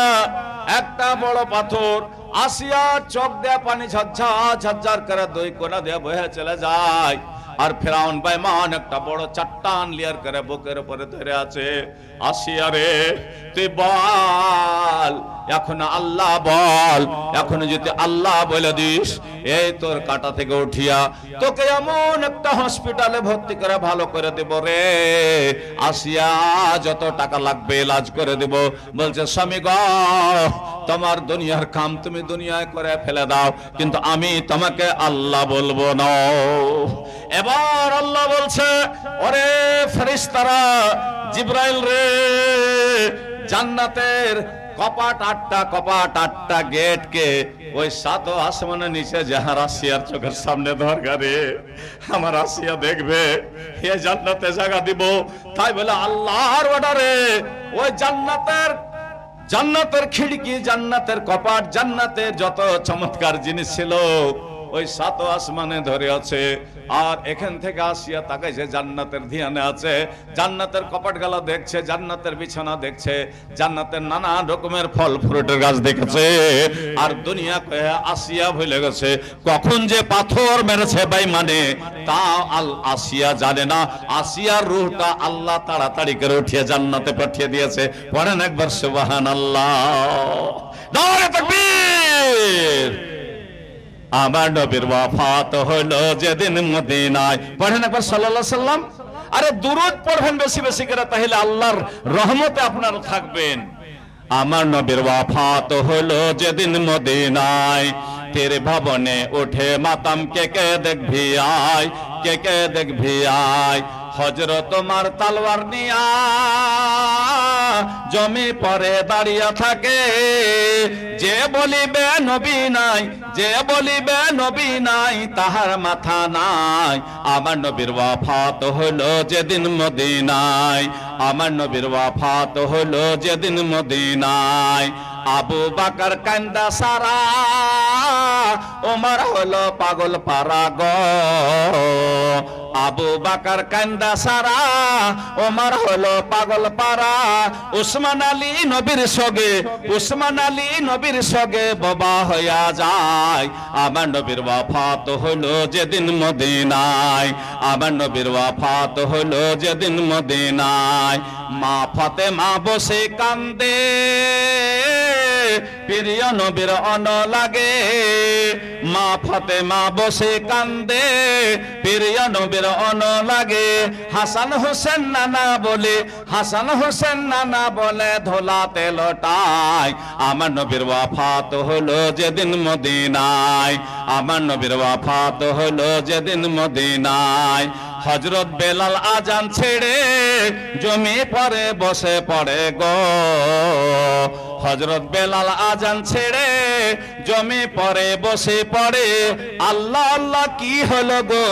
একটা বড় পাথর, আসিয়ার চোখ দিয়ে পানি ঝরঝর করে 2 কোনা দিয়ে বয়ে চলে যায়। আর ফিরআউন বেঈমান একটা বড় চট্টান লিয়ার করে বুকের উপরে ধরে আছে। আসিয়া রে, তুই বল, এখন আল্লাহ বল, এখন যদি আল্লাহ বলে দিস, এই তোর কাটা থেকে উঠিয়া তোকে এমন একটা হসপিটালে ভর্তি করে ভালো করে দেব রে। আসিয়া যত টাকা লাগবে ইলাজ করে দেব। বলছে স্বামী গো, তোমার দুনিয়ার কাম তুমি দুনিয়ায় করে ফেলে দাও, কিন্তু আমি তোমাকে আল্লাহ বলবো না। এবার আল্লাহ বলছে, ওরে ফেরেশতারা, জিবরাইল রে, জান্নাতের কপাট 8টা গেটকে ওই 7 আসমানের নিচে যাহার আসিয়ার চোখের সামনে দরকারে আমার আসিয়া দেখবে, এ জান্নাতে জায়গা দিব। তাই বলে আল্লাহর অর্ডারে ওই জান্নাতের খিড়কি, জান্নাতের কপাট, জান্নাতের যত চমৎকার জিনিস ছিল ওই 7 আসমানে ধরে আছে। আর এখান থেকে আসিয়া তাকাইছে, জান্নাতের ধ্যানে আছে, জান্নাতের কপাট গালা দেখছে, জান্নাতের বিছানা দেখছে, জান্নাতের নানা রকমের ফল ফ্রুটের গাছ দেখেছে। আর দুনিয়া কয়ে আসিয়া ভুলে গেছে কখন যে পাথর মেরেছে বেঈমানে, তা আসিয়া জানে না। আসিয়ার রূহটা আল্লাহ তাড়াতাড়ি করে উঠিয়ে জান্নাতে পাঠিয়ে দিয়েছে। পড়েন একবার সুবহানাল্লাহ, নারে তাকবীর। আমার নবীর ওয়াফাত হলো যেদিন মদিনায়, পড়েন একবার সাল্লাল্লাহু আলাইহি সাল্লাম। আরে দুরূদ পড়বেন বেশি বেশি করে, তাহলে আল্লাহর রহমতে আপনারা থাকবেন। আমার নবীর ওয়াফাত হলো যেদিন মদিনায়, তেরে ভবনে উঠে মাতাম, কে দেখবি আয়, কে দেখবি আয়। হযরত তোমার তলোয়ার নিয়া জমি পরে দাঁড়িয়ে থাকে, যে বলিবে নবী নাই, যে বলিবে নবী নাই, তাহার মাথা নাই। আমার নবীর ওয়াফাত হলো যেদিন মদিনায়, আমার নবীর ওয়াফাত হলো যেদিন মদিনায়। আবু বকর কান্দা সারা, ওমর হলো পাগল পারা গো। আবু বকর কান্দা সারা, ওমর হলো পাগল পারা। উসমান আলী নবীর সঙ্গে, উসমান আলী নবীর সঙ্গে বাবা হইয়া যায়। আমার নবীর ওয়াফাত হলো যেদিন মদিনায়, আমার নবীর ওয়াফাত হলো যেদিন মদিনায়। মা ফাতেমা বসে কান্দে, প্রিয় নবীর অন লাগে। মা ফাতেমা বসে কান্দে, প্রিয় নবীর অন লাগে। হাসান হোসেন নানা বলে, হাসান হোসেন নানা বলে ধোলাতে লোটায়। আমার নবীর ওয়াফাত হলো যেদিন মদিনায়, আমার নবীর ওয়াফাত হলো যেদিন মদিনায়। হযরত বেলাল আজান ছেড়ে জমি পরে বসে পড়ে গো। হযরত বেলাল আজান ছেড়ে জমি পরে বসে পড়ে। আল্লাহ আল্লাহ কি হলো গো,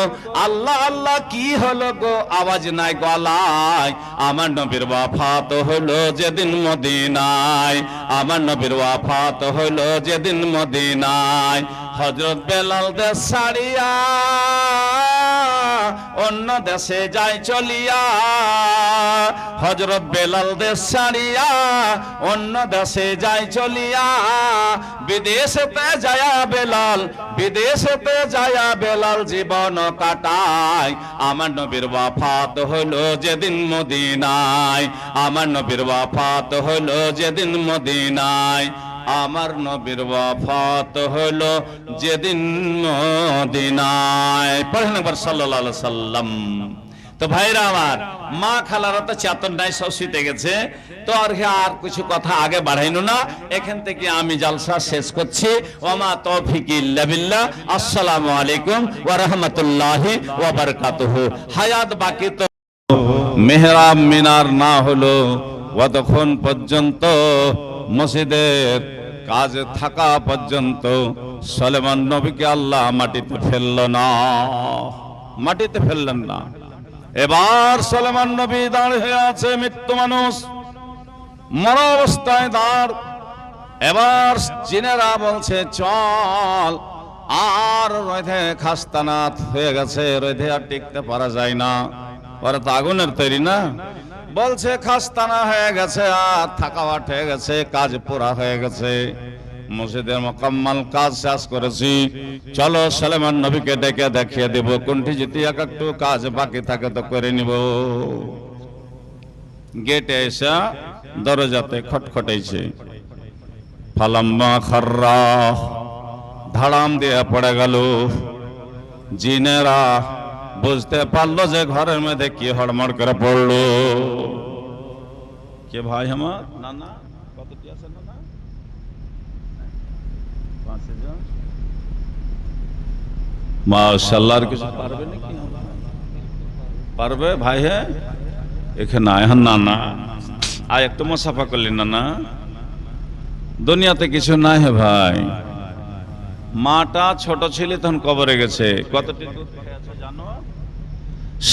আল্লাহ আল্লাহ কি হলো গো, আওয়াজ নাই গলায়। আমার নবীর ওয়াফাত হলো যেদিন মদিনায়, আমার নবীর ওয়াফাত হলো যেদিন মদিনায়। হযরত বেলাল দেশ ছাড়িয়া অন্য দেশে যায় চলিয়া, হযরত বেলাল দেশ ছাড়িয়া অন্য দেশে যায় চলিয়া। বিদেশেতে যায়া বেলাল, বিদেশেতে যায়া বেলাল জীবন কাটায়। আমার নবীর ওয়াফাত হলো যেদিন মদিনায়, আমার নবীর ওয়াফাত হলো যেদিন মদিনায়। আমার নবীর ওয়াফাত হলো যেদিন মদিনায়। পড়েন একবার সাল্লাল্লাহু আলাইহি সাল্লাম। তো ভাইরা আমার, মা খালারা তো চেতন নাই, সব শুতে গেছে। তো আর কিছু কথা আগে বাড়াইনো না, এখান থেকে আমি জালসা শেষ করছি। ওমা তৌফিক ইল্লা বিল্লাহ। আসসালামু আলাইকুম ওয়া রাহমাতুল্লাহি ওয়া বারাকাতুহু। হায়াত বাকি তো মেহরাব মিনার না হলো ততক্ষণ পর্যন্ত, মসজিদের কাজ থাকা পর্যন্ত সুলাইমান নবীকে আল্লাহ মাটিতে ফেলল না, মাটিতে ফেললেন না। এবার সুলাইমান নবী দাঁড় হয়ে আছে, মৃত্যু মানুষ, মরা অবস্থায় দাঁড়। এবার জিনেরা বলছে চল, আর রোদে খাস্তানাত হয়ে গেছে, রোদে আর টিকতে পারা যায় না, পরে তো আগুনের তৈরি না। বলছে খাস্তানা হয়ে গেছে, আর থাকাওয়াট হয়ে গেছে, কাজ পুরা হয়ে গেছে, মসজিদের মোকাম্মল কাজ শেষ করেছি, চলো সুলাইমান নবীকে ডেকে দেখিয়ে দেব কোনটি যদি এক একটু কাজ বাকি থাকে তো করে নিব। গেটে এসে দরজাতে খটখটাইছে, ফালাম্মা খাররা, ধাড়াম দিয়ে পড়ে গেল। জিনেরা বুঝতে পারলো যে ঘরের মধ্যে কি হড়মড় করে পড়লো। কে ভাই আমার নানা কতটি আছে নানা? 5 জন। মাশাআল্লাহ। কিছু পারবে নাকি? পারবে ভাই? হ্যাঁ, এখানে আয় নানা, আয় একটু মুসাফা করলি নানা। দুনিয়াতে কিছু নাই হে ভাই। মাটা ছোট ছিল তখন কবরে গেছে। কতটি দুধ খেয়েছো জানো?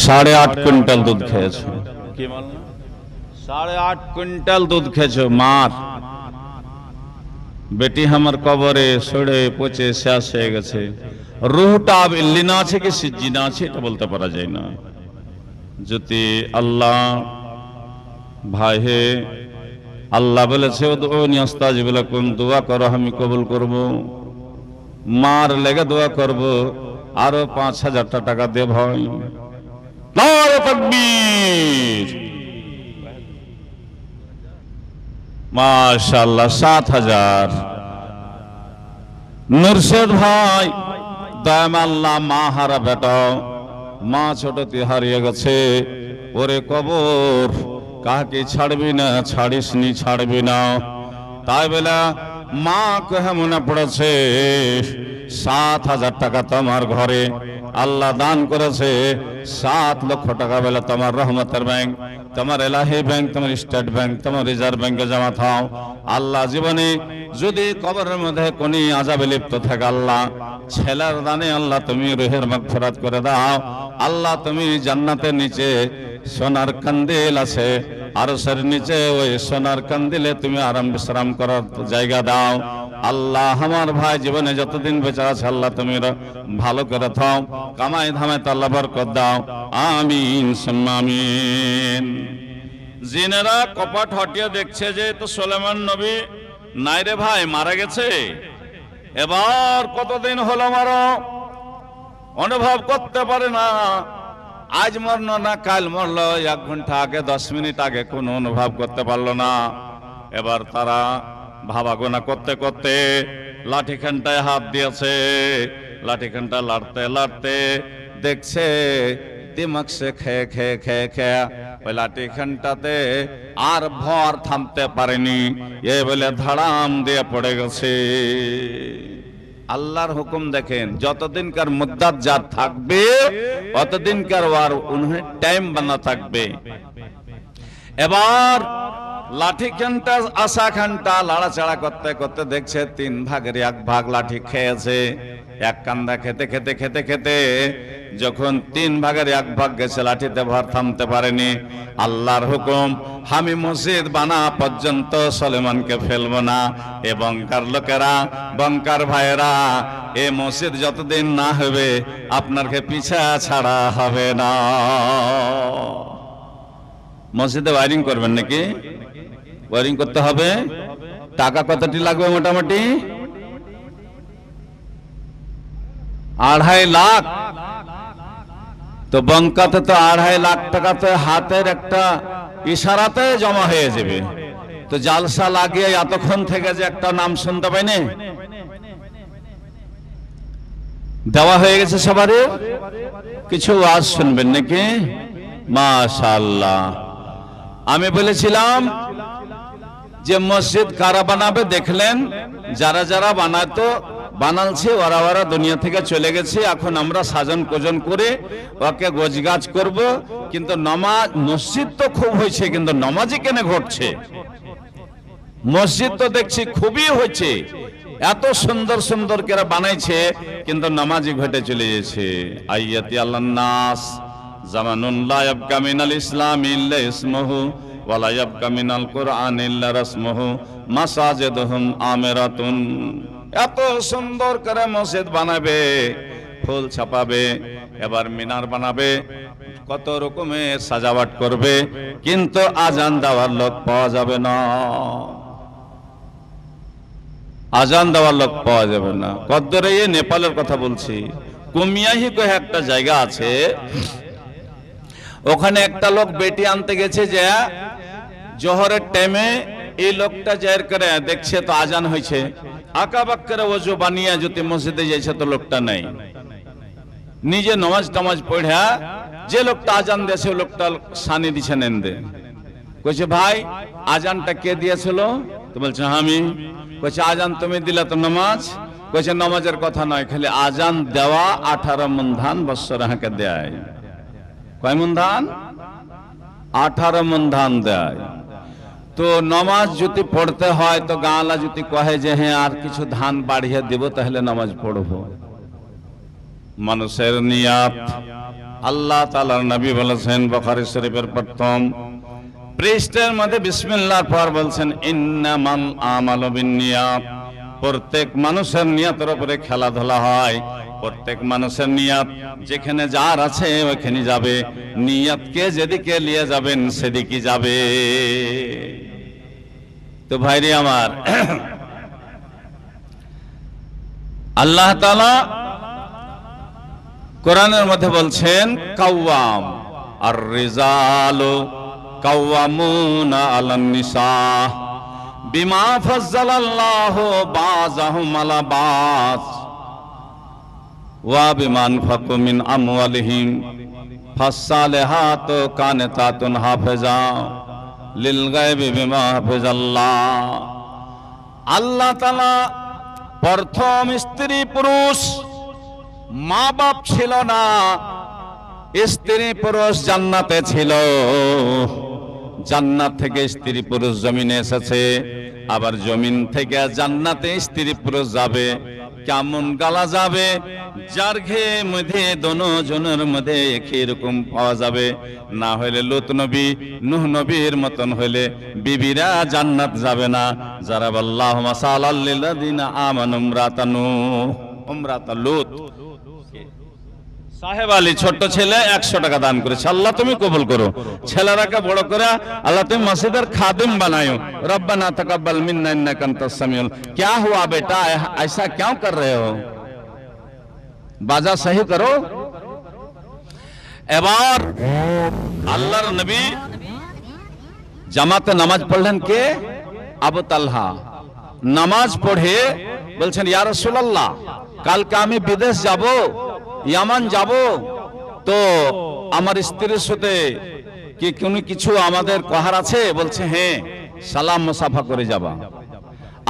8.5 কুইন্টাল দুধ খেয়েছো। কি বলনা? 8.5 কুইন্টাল দুধ খেয়েছো মার। বেটি আমার কবরে সড়ে পচে শেষ হয়ে গেছে। রুহটা ইল্লিনা আছে কি সিজ্জিনা আছে এটা বলতে পারা যায় না। যদি আল্লাহ ভাই হে, আল্লাহ বলেছে উদউনি আস্তাজিব লাকুম, দোয়া করো আমি কবুল করব। মার লেগে দোয়া করব, আরো 5,000 টাকা দে ভাই। নারে তাকবীর। মাশাআল্লাহ 7,000। নুরশেদ ভাই দয়াম আল্লাহ, মা হারা বেটা, মা ছোটতে হারিয়ে গেছে। ওরে কবর কাকে ছাড়বি না, ছাড়িস নি, ছাড়বি না। তাই বেলা মা কহে মনে পড়েছে 7,000 টাকা তোমার ঘরে আল্লাহ দান করেছে। 7 লক্ষ টাকা বেলা তোমার রহমতের ব্যাংক, তোমার এলাহি ব্যাংক, তোমার স্টেট ব্যাংক, তোমার রিজার্ভ ব্যাংকে জমা থাও। আল্লাহ জীবনে যদি কবরের মধ্যে কোন আযাবে লিপ্ত থাকে, আল্লাহ ছেলের দানে আল্লাহ তুমি রুহের মাগফিরাত করে দাও। আল্লাহ তুমি জান্নাতের নিচে সোনার কান্দিল আছে, আরশের নিচে ওই সোনার কান্দিলে তুমি আরাম বিশ্রাম করার জায়গা দাও। আল্লাহ আমার ভাই জীবনে যতদিন বেঁচে আছে আল্লাহ তুমি ভালো করে থাও, কামাই ধামে আল্লাহ বরকত দাও। আমিন সুম্মা আমিন। জিনেরা কপাট হটিয়ে দেখছে যে তো সুলাইমান নবী নাই রে ভাই, মারা গেছে। এবার কতদিন হলো মারা, অনুভব করতে পারে না। আজ মরলো না কাল মরলো, 1 ঘন্টা আগে 10 মিনিট আগে কোনো অনুভব করতে পারলো না। এবার তারা ভাবাগোনা করতে করতে লাঠিখানটায় হাত দিয়েছে। লাঠিখানটা লাড়তে লাড়তে দেখছে দিমাগ সে খেয়ে খেয়ে খেয়ে খেয়ে ওই লাঠিখানটাতে আর ভর থামতে পারেনি, এ বলে ধাড়াম দিয়ে পড়ে গেছে। আল্লাহর হুকুম দেখেন, যতদিনকার মুদ্দাত যার থাকবে ততদিনকার ওয়ার উনহে টাইম বানা থাকবে। এবার লাঠি খানটা আশা খানটা লাড়াচাড়া করতে করতে দেখছে 3 ভাগের 1 ভাগ লাঠি খেয়েছে। এক কান্দা খেতে খেতে খেতে খেতে যখন 3 ভাগের 1 ভাগ গেছে, লাঠিতে ভর থামতে পারেনি। আল্লাহর হুকুম, আমি মসজিদ বানা পর্যন্ত সুলাইমানকে ফেলবো না। এ বঙ্কার লোকেরা, বঙ্কার ভাইয়েরা, এ মসজিদ যতদিন না হবে আপনাকে পিছা ছাড়া হবে না। মসজিদে ওয়ারিং করবেন নাকি? ওয়ারিং করতে হবে। টাকা কতটি লাগবে মোটামুটি? 2.5 লাখ। তো বঙ্কাতে তো 2.5 লাখ টাকা তো হাতের একটা ইশারাতে জমা হয়ে যাবে। তো জালসা লাগিয়ে এতক্ষণ থেকে যে একটা নাম শুনতে পাইনি, দেওয়া হয়ে গেছে সবারই। কিছু ওয়াজ শুনবেন নাকি? মাশাআল্লাহ। আমি বলেছিলাম যে মসজিদ কারা বানাবে, দেখলেন যারা যারা বানালছে ওরা দুনিয়া থেকে চলে গেছে। এখন আমরা সাজন কোজন করে ওকে গোছগাছ করব। কিন্তু নামাজ, মসজিদ তো খুব হয়েছে, কিন্তু নামাজই কেন ঘটছে? মসজিদ তো দেখছি খুবই হয়েছে, এত সুন্দর সুন্দর করে বানাইছে, কিন্তু নামাজই ঘটে চলে গেছে। আইয়াতি আল্লাহ নাস জামানুন লা ইয়াবকা মিনাল ইসলাম ইল্লা ইসমুহু ওয়া লা ইয়াবকা মিনাল কুরআন ইল্লা রাসমুহু মাসাজিদুহুম আমিরাতুন। এত সুন্দর করে মসজিদ বানাবে, ফুল ছাপাবে, এবার মিনার বানাবে, কত রকমের সাজাওয়াট করবে, কিন্তু আজান দেওয়ার লোক পাওয়া যাবে না। আজান দেওয়ার লোক পাওয়া যাবে না। কদ্দরে নেপালের কথা বলছি, কুমিয়াহি কয়ে একটা জায়গা আছে, ওখানে একটা লোক বেটি আনতে গেছে, যে জোহরের টাইমে এই লোকটা জাহির করে দেখছে তো আজান হয়েছে, আঁকা বাক্কারে ওযু বানিয়ে যদি মসজিদে যাইছে তো লোকটা নাই, নিজে নামাজ টামাজ পড়া যে লোকটা আজান দিয়েছে ওই লোকটা সানি দিছে নেন্দে। কইছে ভাই আজানটা কে দিয়েছিল? তো বলছে আমি। কইছে আজান তুমি দিলা তো নামাজ? কইছে নামাজের কথা নয়, খালি আজান দেওয়া 18 মন ধান বৎসর হাঁকে দেয়। কয় মন ধান? 18 মন ধান দেয়। তো নামাজ যদি পড়তে হয় তো গাঁলা যদি কহে যে হ্যাঁ আর কিছু ধান বাড়িয়ে দিব তাহলে নামাজ পড়বো। মানুষের নিয়াত, আল্লাহ তাআলার নবী বলেছেন বুখারী শরীফের প্রথম পৃষ্ঠার মধ্যে বিসমিল্লাহর পর বলছেন ইন্নামাল আমালু বিন্নিয়াত। প্রত্যেক মানুষের নিয়তের উপরে খেলাধুলা হয়। প্রত্যেক মানুষের নিয়ত যেখানে যার আছে ওইখানে যাবে, নিয়তকে যেদিকে নিয়ে যাবেন সেদিকে যাবে। তো ভাইরে আমার, আল্লাহ তাআলা কোরআনের মধ্যে বলছেন কাওয়াম আর রিজালু কাওয়ামুনা আলান নিসা বিমা ফাজ্জালাল্লাহু বাযাহুম আলা বায ওয়া বিমা আনফাকু মিন আমওয়ালিহিম ফাসসালিহাতু কানিতাতুন হাফিজা লিল গায়বি বিমা হাফিজাল্লাহ। আল্লাহ তাআলা প্রথম স্ত্রী পুরুষ, মা বাপ ছিল না, স্ত্রী পুরুষ জান্নাতে ছিল, জান্নাত থেকে স্ত্রী পুরুষ জমিনে এসেছে, আবার জমিন থেকে জান্নাতে স্ত্রী পুরুষ যাবে। কেমন গালা যাবে? যার ঘে মধ্যে দোনোজনের মধ্যে একই রকম পাওয়া যাবে। না হইলে লূত নবী নূহ নবীর মতন হইলে বিবিরা জান্নাত যাবে না। যারা আল্লাহুম্মা সাল্লাল লিল্লাযিনা আমানু ইমরাতান নূহ ইমরাতাল লূত। সাহেব আলী ছোট ছেলে 100 টাকা দান করেছে, আল্লাহ তুমি কবুল করো। ছেলেরাকে বড় করে আল্লাহ তুমি মসজিদের খাদিম বানাयो। रब्बना तकब्बल मिन्ना इन्नका अंतस समीउल। क्या हुआ बेटा, ऐसा क्यों कर रहे हो? बाजा सही करो। এবার আল্লাহর নবী জামাতে নামাজ পড়লেন। কে? আবু তালহা নামাজ পড়ে বলছেন ইয়া রাসূলুল্লাহ, কালকে আমি বিদেশ যাব, ইয়ামান যাব, তো আমার স্ত্রীর সাথে কি কোনো কিছু আমাদের কহার আছে? বলছে হ্যাঁ, সালাম মুসাফা করে যাবা,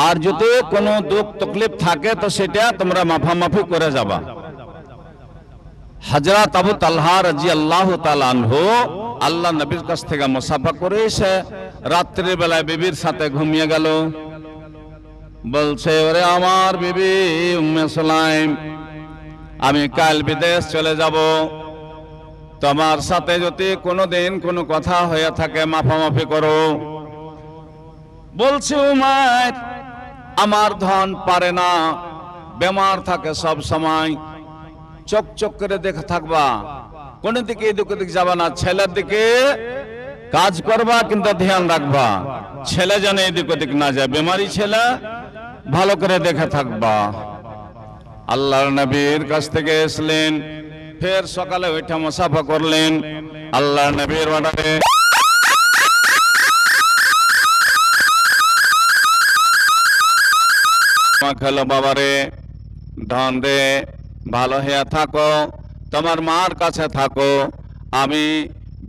আর যদি কোনো দুঃখ তকলিফ থাকে তো সেটা তোমরা মাফামাফি করে যাবা। হযরত আবু তালহা রাদিয়াল্লাহু তাআলা আনহু আল্লাহ নবীর কাছ থেকে মুসাফা করে এসে রাত্রির বেলায় বিবির সাথে ঘুমিয়ে গেল। বলছে ওরে আমার বিবি উম্মে সুলাইম, আমি কাল বিদেশ চলে যাব, তোমার সাথে যদি কোনোদিন কোনো কথা হয়ে থাকে মাফামাফি করো। বলছে উমাইর আমার ধন পারে না, বেমার থাকে সব সময়, চোখ চোখ করে দেখে থাকবা, কোন দিকে এদিক ওদিক যাবা না, ছেলের দিকে কাজ করবা কিন্তু ধ্যান রাখবা, ছেলে যেন এদিক ওদিক না যায়, বেমারি ছেলে, ভালো করে দেখে থাকবা। আল্লাহর নবীর কাছ থেকে এসলেন, ফের সকালে ওইটা মুসাফা করলেন। আল্লাহর নবীর অর্ডারে খেলো বাবারে, ধন রে, ভালো হয়ে থাকো, তোমার মার কাছে থাকো, আমি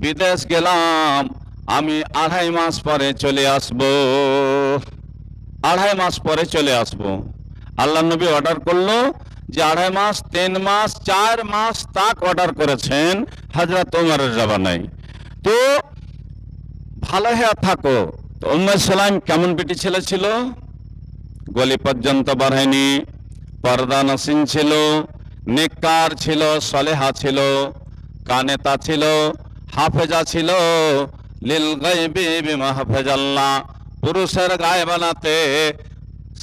বিদেশ গেলাম, আমি 2.5 মাস পরে চলে আসব, 2.5 মাস পরে চলে আসব। আল্লাহ নবী অর্ডার করলো যে 2.5 মাস, 3 মাস, 4 মাস তাক অর্ডার করেছেন হযরত ওমরের জামানায়। তো ভালো হয়ে থাকো। তো উম্মে সুলাইম কেমন বেটি ছেলে ছিল? গলি পর্যন্ত বাড়ায়নি, পর্দানসীন ছিল, নেককার ছিল, সলেহা ছিল, কানেতা ছিল, হাফেজা ছিল। লিল গায়বি বিমা হাফেজাল্লাহ, পুরুষের গায়ে বানাতে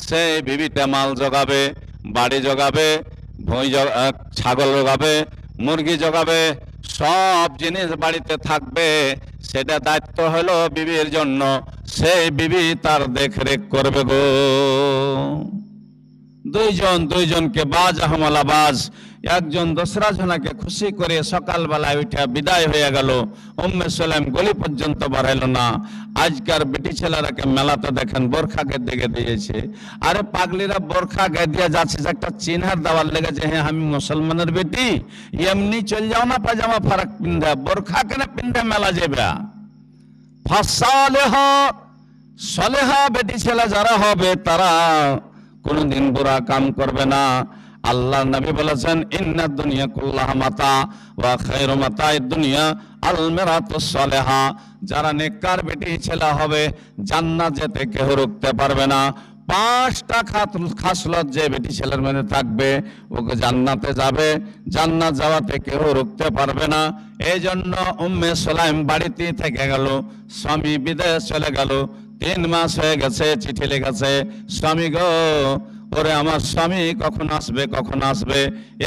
সে বিবিতে মাল জোগাবে, বাড়ি জোগাবে, ছাগল জোগাবে, মুরগি জোগাবে, সব জিনিস বাড়িতে থাকবে। সেটা দায়িত্ব হলো বিবির জন্য, সেই বিবি তার দেখরেখ করবে গো। দুইজনকে বাজ আহমালা বাজ, একজন দোসরা জনাকে খুশি করে সকালবেলায় উঠে বিদায় হয়ে গেল। উম্মে সুলাইম গলি পর্যন্ত বাড়াইল না। আজকার বেটি ছেলেরাকে মেলাতে দেখেন বোরখা গেঁদে দিয়েছে। আরে পাগলিরা বোরখা গেঁদিয়া যাচ্ছে, একটা চিনহার দেওয়ার লেগেছে, হ্যাঁ আমি মুসলমানের বেটি, এমনি চল যাও না পাজামা ফারাক পিন্ধা, বোরখা কেন পিন্ধে মেলা যাবে? ফাসালেহা, সলেহা বেটি ছেলে যারা হবে তারা কোনদিন বুরা কাম করবে না। আল্লাহ নবী বলেছেন ইন্নাদ দুনিয়া কুল্লাহা মাতা ওয়া খায়রু মাতা'id দুনিয়া আল মারাতুস সালেহা। যারা নেককার বেটি ছেলে হবে জান্নাত যেতে কেউ রুখতে পারবে না। 5টা খাসলত যে বেটি ছেলের মধ্যে থাকবে ওকে জান্নাতে যাবে, জান্নাত যাওয়াতে কেউ রুখতে পারবে না। এই জন্য উম্মে সুলাইম বাড়িতে থেকে গেল, স্বামী বিদেশ চলে গেল। 3 মাস হয়ে গেছে, চিঠি লেগেছে, স্বামী গো, ওরে আমার স্বামী কখন আসবে, কখন আসবে?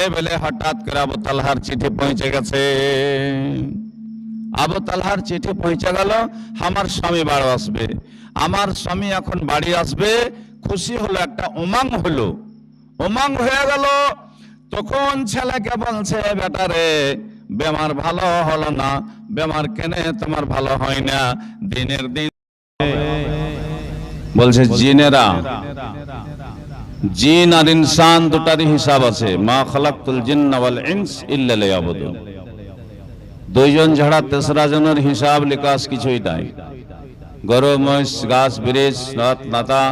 এ বলে হঠাৎ করে আবু তালহার চিঠি পৌঁছে গেছে। আবু তালহার চিঠি পৌঁছে গেল, আমার স্বামী বাড়ি আসবে, আমার স্বামী এখন বাড়ি আসবে। খুশি হলো, একটা উমাং হলো, উমাং হয়ে গেল। তখন ছেলেকে বলছে, বেটা রে, বেমার ভালো হলো না। বেমার কেনে তোমার ভালো হয় না? দিনের দিন বলছে জিনেরা, জিন আর ইনসান দুটারই হিসাব আছে। মা খালাকতুল জিন্না ওয়াল ইনস ইল্লা লিয়াবুদুন। দুইজন ছাড়া তেসরা জনের হিসাব লিকাস কিছুই নাই। গরু মহিষ, গাছ ব্রিজ, নদ নাতা,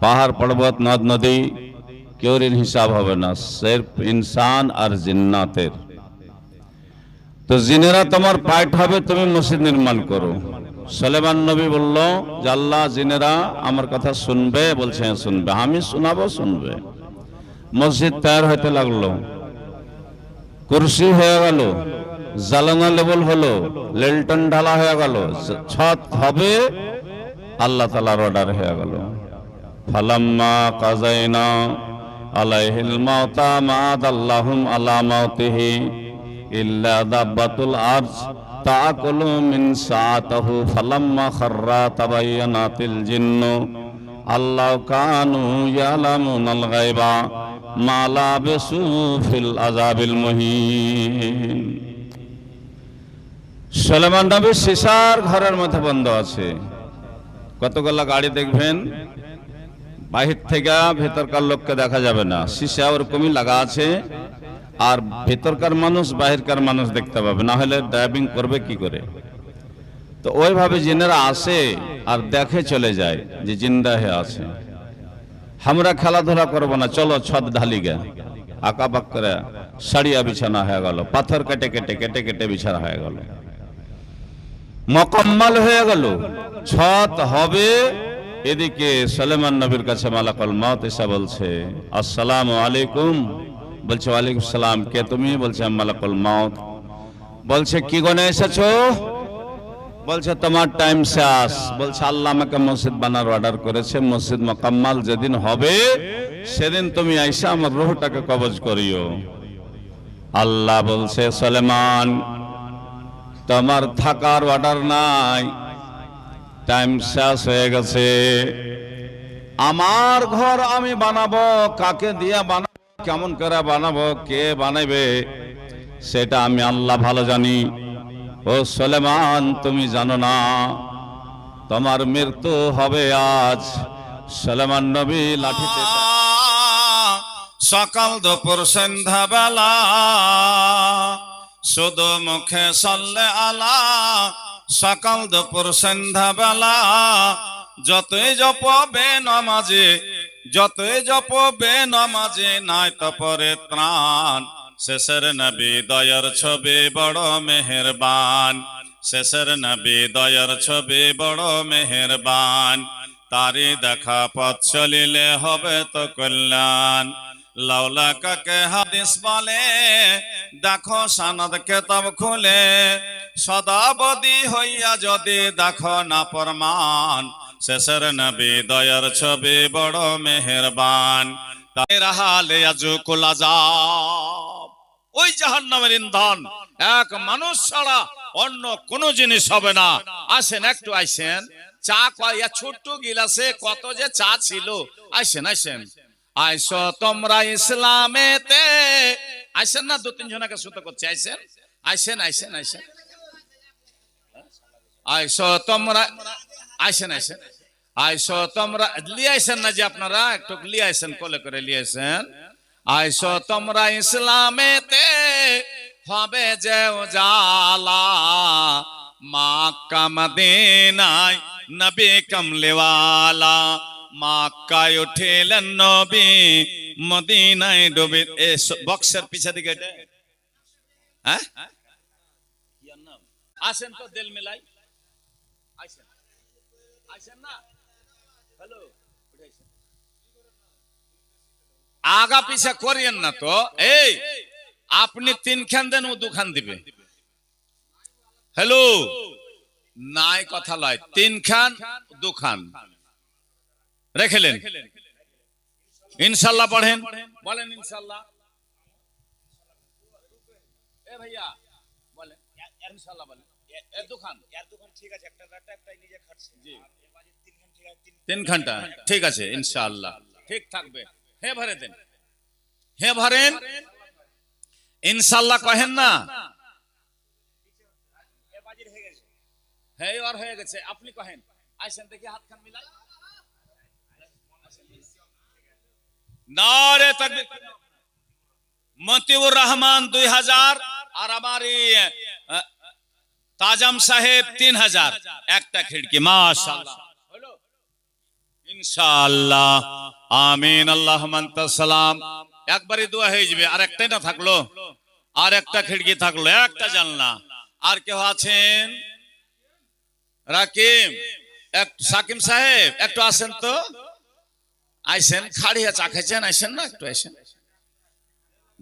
পাহাড় পর্বত, নদ নদী, কেউর হিসাব হবে না, সির্ফ ইনসান আর জিন্নাতের। তো জিনেরা তোমার পাইট হবে, তুমি মসজিদ নির্মাণ করো। সুলাইমান নবী বলল যে আল্লাহ, জিনেরা আমার কথা শুনবে? বলছে হ্যাঁ শুনবে, আমি শোনাবো, শুনবে। মসজিদ তৈরি হতে লাগলো, কুরসি হয়ে গেল, জালানা লেবল হলো, লেলটন ঢালা হয়ে গেল, ছাদ হবে, আল্লাহ তাআলার অর্ডার হয়ে গেল। ফালাম্মা কাযাইনা আলাইহিল মাউতা মা দাল্লাহুম আলা মাউতিহি ইল্লা দাব্বাতুল আরজ তাকুলু মিন সাআতিহি ফালাম্মা খাররা তাবায়্যানাতিল জিন্নু আল্লাহ কানু ইয়ালামুনাল গায়বা মা লাবিসু ফিল আযাবিল মুহিন। সুলাইমান নবী সিসার ঘরের মধ্যে বন্ধ আছে। কতগুলো গাড়ি দেখবেন, বাহির থেকে ভেতরকার লোককে দেখা যাবে না, সিসা ওরকমই লাগা আছে, আর ভেতরকার মানুষ বাহিরকার মানুষ দেখতে পাবে, না হলে ড্রাইভিং করবে কি করে? তো ওইভাবে জিনেরা আসে আর দেখে চলে যায় যে জিন্দা হয়ে আছে। আমরা খেলাধুলা করবো না, চলো ছদ ঢালি গে, আঁকা পাক করে সারিয়া বিছানা হয়ে গেল, পাথর কেটে কেটে কেটে কেটে বিছানা হয়ে গেল, মোকাম্মল হয়ে গেল, ছদ হবে। এদিকে সুলাইমান নবীর কাছে মালাকুল মউত এসে বলছে, আসসালামু আলাইকুম। বলছে ওয়ালাইকুম সালাম। কে তুমি? বলছে মালাকুল মউত। বলছে কি গনে এসেছো? বলছে তোমার টাইম শেষ। বলছে আল্লাহ আমাকে মসজিদ বানার অর্ডার করেছে, মসজিদ মোকাম্মল যেদিন হবে সেদিন তুমি আইসা আমার রূহটাকে কবজ করিও। আল্লাহ বলছে সুলাইমান, তোমার থাকার অর্ডার নাই, টাইম শেষ হয়ে গেছে। আমার ঘর আমি বানাবো, কাকে দিয়ে বানাবো, কেমন করে বানাবো, কে বানাবে সেটা আমি আল্লাহ ভালো জানি। ও সুলাইমান, তুমি জানো না তোমার মৃত্যু হবে আজ। সুলাইমান নবী লাঠিতে সকাল দুপুর সন্ধ্যা বেলা শুধু মুখে সাল্লে আলা, সকাল দুপুর সন্ধ্যা বেলা, যতই জপবে নামাজে, যতই জপবে নামাজে, নাই তো পরে ত্রাণ। শেষের নবী দয়ার ছবি বড় মেহেরবান, শেষের নবী দয়ার ছবি বড় মেহেরবান, তারি দেখা পথ চলিলে হবে তো কল্যাণ। লাউলা কাকে হাদিস বলে, দেখো সনদ কেতাব খুলে, সদাবদি হইয়া যদি দেখো না প্রমাণ, শেষের নবী দয়ার ছবি বড় মেহেরবান, তাই রাহালে আজুকুল আযাব। ওই জাহান্নামের ইন্ধন এক মানুষ ছাড়া অন্য কোন জিনিস হবে না। আসেন একটু আইসেন, চা কয়া ছোট্ট গিলাসে কত যে চা ছিল। আইসেন আইসেন, আইসো তোমরা ইসলামেতে। আইসেন না, দু তিন জনকে সুতো করছে। আইসেন আইসেন আইসেন আইসেন, আইসো তোমরা, আইসেন আইসেন, আইসো তোমরা। লিয়ে আইসেন না যে আপনারা একটু লিয়ে আইসেন, কোলে করে লিয়ে আইসেন। আইসো তোমরা ইসলামেতে, হবে যে উজালা, মক্কা মদিনায় নবী কামলেওয়ালা, মক্কায় উঠিলেন নবী, মদিনায় ডুবে। এ বক্সের পিছে দিকে হ্যাঁ, আসেন তো দিল মিলাই। আইসেন আইসেন না, হ্যালো, আগা পিছা করিয়েন না তো। এই আপনি তিনখান দেন, ও দুখান দিবে। হ্যালো, নাই কথা লয়, তিনখান দুখান রেখেলেন। ইনশাল্লাহ পড়েন, বলেন ইনশাল্লাহ। এ ভাইয়া বলেন ইনশাল্লাহ, বলেন দুখান। ঠিক আছে, একটা নিজে খাটছে। জি, তিন ঘন্টা ঠিক আছে, ইনশাআল্লাহ ঠিক থাকবে। হে ভরে দেন, হে ভরেন, ইনশাআল্লাহ কহেন না। হে আর হয়ে গেছে, আপনি কহেন। আইসেন দেখি হাত খান মিলাই। নারে তাকবীর। মতিউর রহমান 2000 আর আমার তাজম সাহেব 3000, একটা খিড়কি। মাশাআল্লাহ, হলো ইনশাআল্লাহ। আমিন আল্লাহুম্মা আনতাস সালাম। একবারই দোয়া হয়ে যাবে। আর একটাই না থাকলো, আর একটা খিড়কি থাকলো, একটা জানলা। আর কেউ আছেন? রাকিম, সাকিম সাহেব একটু আসেন তো। আইসেন, খাড়িয়া চা খাইছেন, আইসেন না, একটু আইসেন।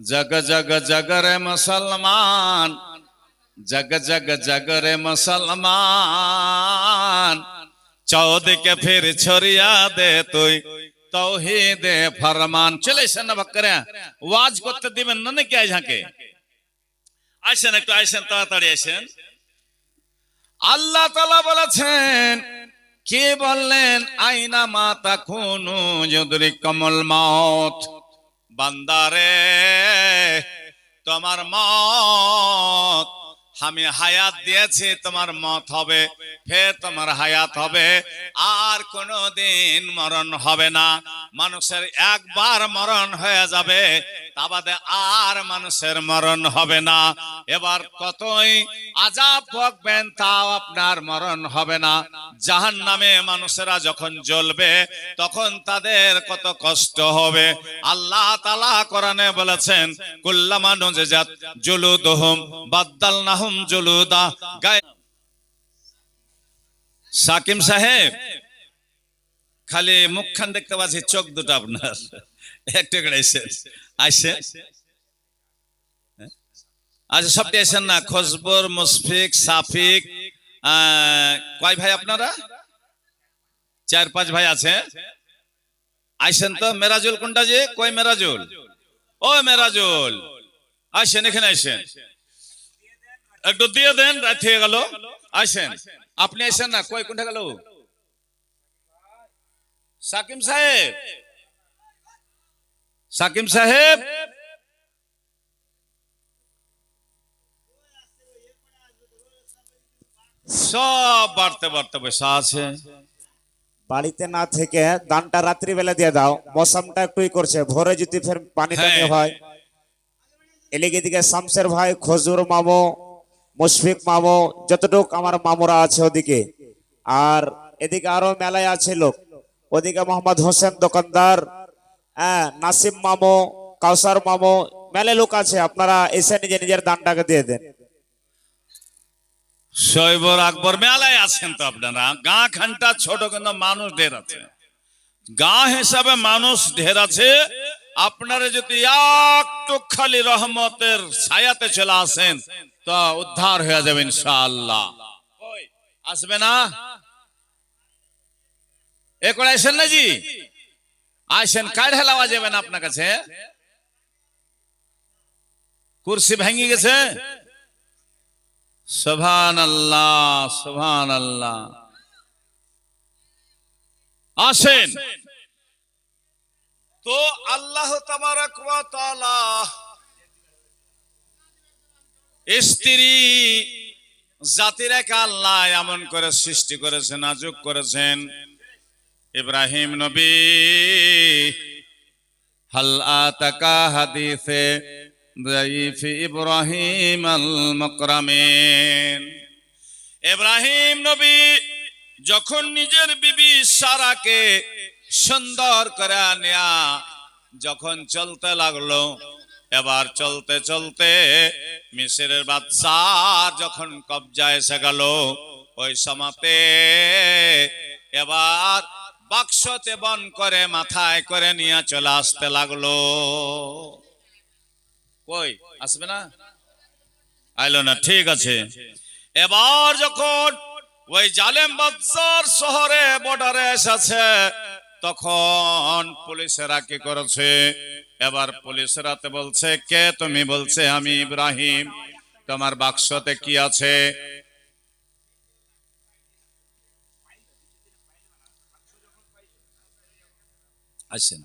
জগ জগ জগ রে মুসলমান, জগ জগ জগ রে মুসলমান, চৌদিকে ফির ছড়িয়া দে তুই তৌহিদে ফরমান। চলে এসেন না বাক্কারে, ওয়াজ করতে দিবেন না নাকি? আইঝাকে আইসেন, একটু আইসেন, তাড়াতাড়ি আইসেন। আল্লাহ তাআলা বলেছেন, কে বললেন আইনা মা তাকুনু ইউদরিকুমুল মাউত। বান্দারে, তোমার মত আমি হায়াত দিয়েছি, তোমার মত হবে, ফের তোমার হায়াত হবে, আর কোনদিন মরণ হবে না। মানুষের একবার মরণ হয়ে যাবে, তা বাদে আর মানুষের মরণ হবে না। এবার কতই আযাব ভোগবেন, তাও আপনার মরণ হবে না। জাহান্নামে মানুষেরা যখন জ্বলবে, তখন তাদের কত কষ্ট হবে। আল্লাহ তাআলা কোরআনে বলেছেন, কুল্লামা নুজিজাত জুলুদুহুম বাদদালনাহুম জুলুদা। সাকিম সাহেব, খালি মুখখান দেখতে পাচ্ছি, চোখ দুটো আপনার একটু আইসেন, আইসেন। আচ্ছা, সবটি আইসেন না? খোঁজবর, মুশফিক, সাফিক, কয় ভাই আপনারা? 4-5 ভাই আছে। আইসেন তো। মেরাজুল কোনটা যে? কই মেরাজুল? ও মেরাজুল, আইসেন, এখানে আইসেন, একটু দিয়ে দেন, রাত হয়ে গেল। আইসেন, আপনি আইসেন না? কই কোনটা গেল? সাকিম সাহেব, সাকিম সাহেব, সব বাড়তে বাড়তে বসে আছে। বাড়িতে না থেকে দানটা রাত্রি বেলা দিয়ে দাও, মৌসুমটা একটুই করছে, ভোরে যদি ফের পানি টানি হয়। এদিকে দিকে শামসের ভাই, খজুর মামো, মুশফিক মামো, যতটুক আমার মামুরা আছে ওদিকে। আর এদিকে আরো মেলায় আছে লোক, ওদিকে মোহাম্মদ হোসেন দোকানদার, হ্যাঁ, নাসিম মামো, কাউসার মামো, মেলায় লোক আছে। আপনারা এসে নিজে নিজের দানটাকে দিয়ে দেন। শৈবর আকবর মেলায় আছেন তো আপনারা। গা খানটা ছোট কিন্তু মানুষ ঢের আছে, গা হিসাবে মানুষ ঢের আছে। আপনারা যদি একটু খালি রহমতের ছায়াতে চলে আসেন তো উদ্ধার হয়ে যাবে ইনশাআল্লাহ। আসবে না? এ করে আসেন না জি, আসেন। কার হেলাওয়া যাবেন আপনার কাছে? কুরসি ভেঙে গেছে? সুবহানাল্লাহ, সুবহানাল্লাহ। আসেন তো। আল্লাহ তাবারক ওয়া তাআলা স্ত্রী জাতির এক আল্লাহ এমন করে সৃষ্টি করেছেন, নাজুক করেছেন। ইব্রাহিম নবী, হাল আতাকা হাদিসে দাইফ ইব্রাহিম আল মাকরামিন। ইব্রাহিম নবী যখন নিজের বিবি সারাকে সুন্দর করে নেয়া যখন চলতে লাগলো, এবার চলতে চলতে মিশরের বাদশা যখন কবজা এসে গেল, ওই সময়তে এবার বাক্সতে বন করে মাথায় করে নিয়ে চলে আসতে লাগলো। কই আসবে না? আইলো না, ঠিক আছে। এবার যখন ওই জালেম বাদশার শহরে বর্ডারে এসেছে, তখন পুলিশেরা কি করেছে? এবার পুলিশেরা তো বলছে, কে তুমি? বলছে আমি ইব্রাহিম। তোমার বাক্সতে কি আছে? আসেন,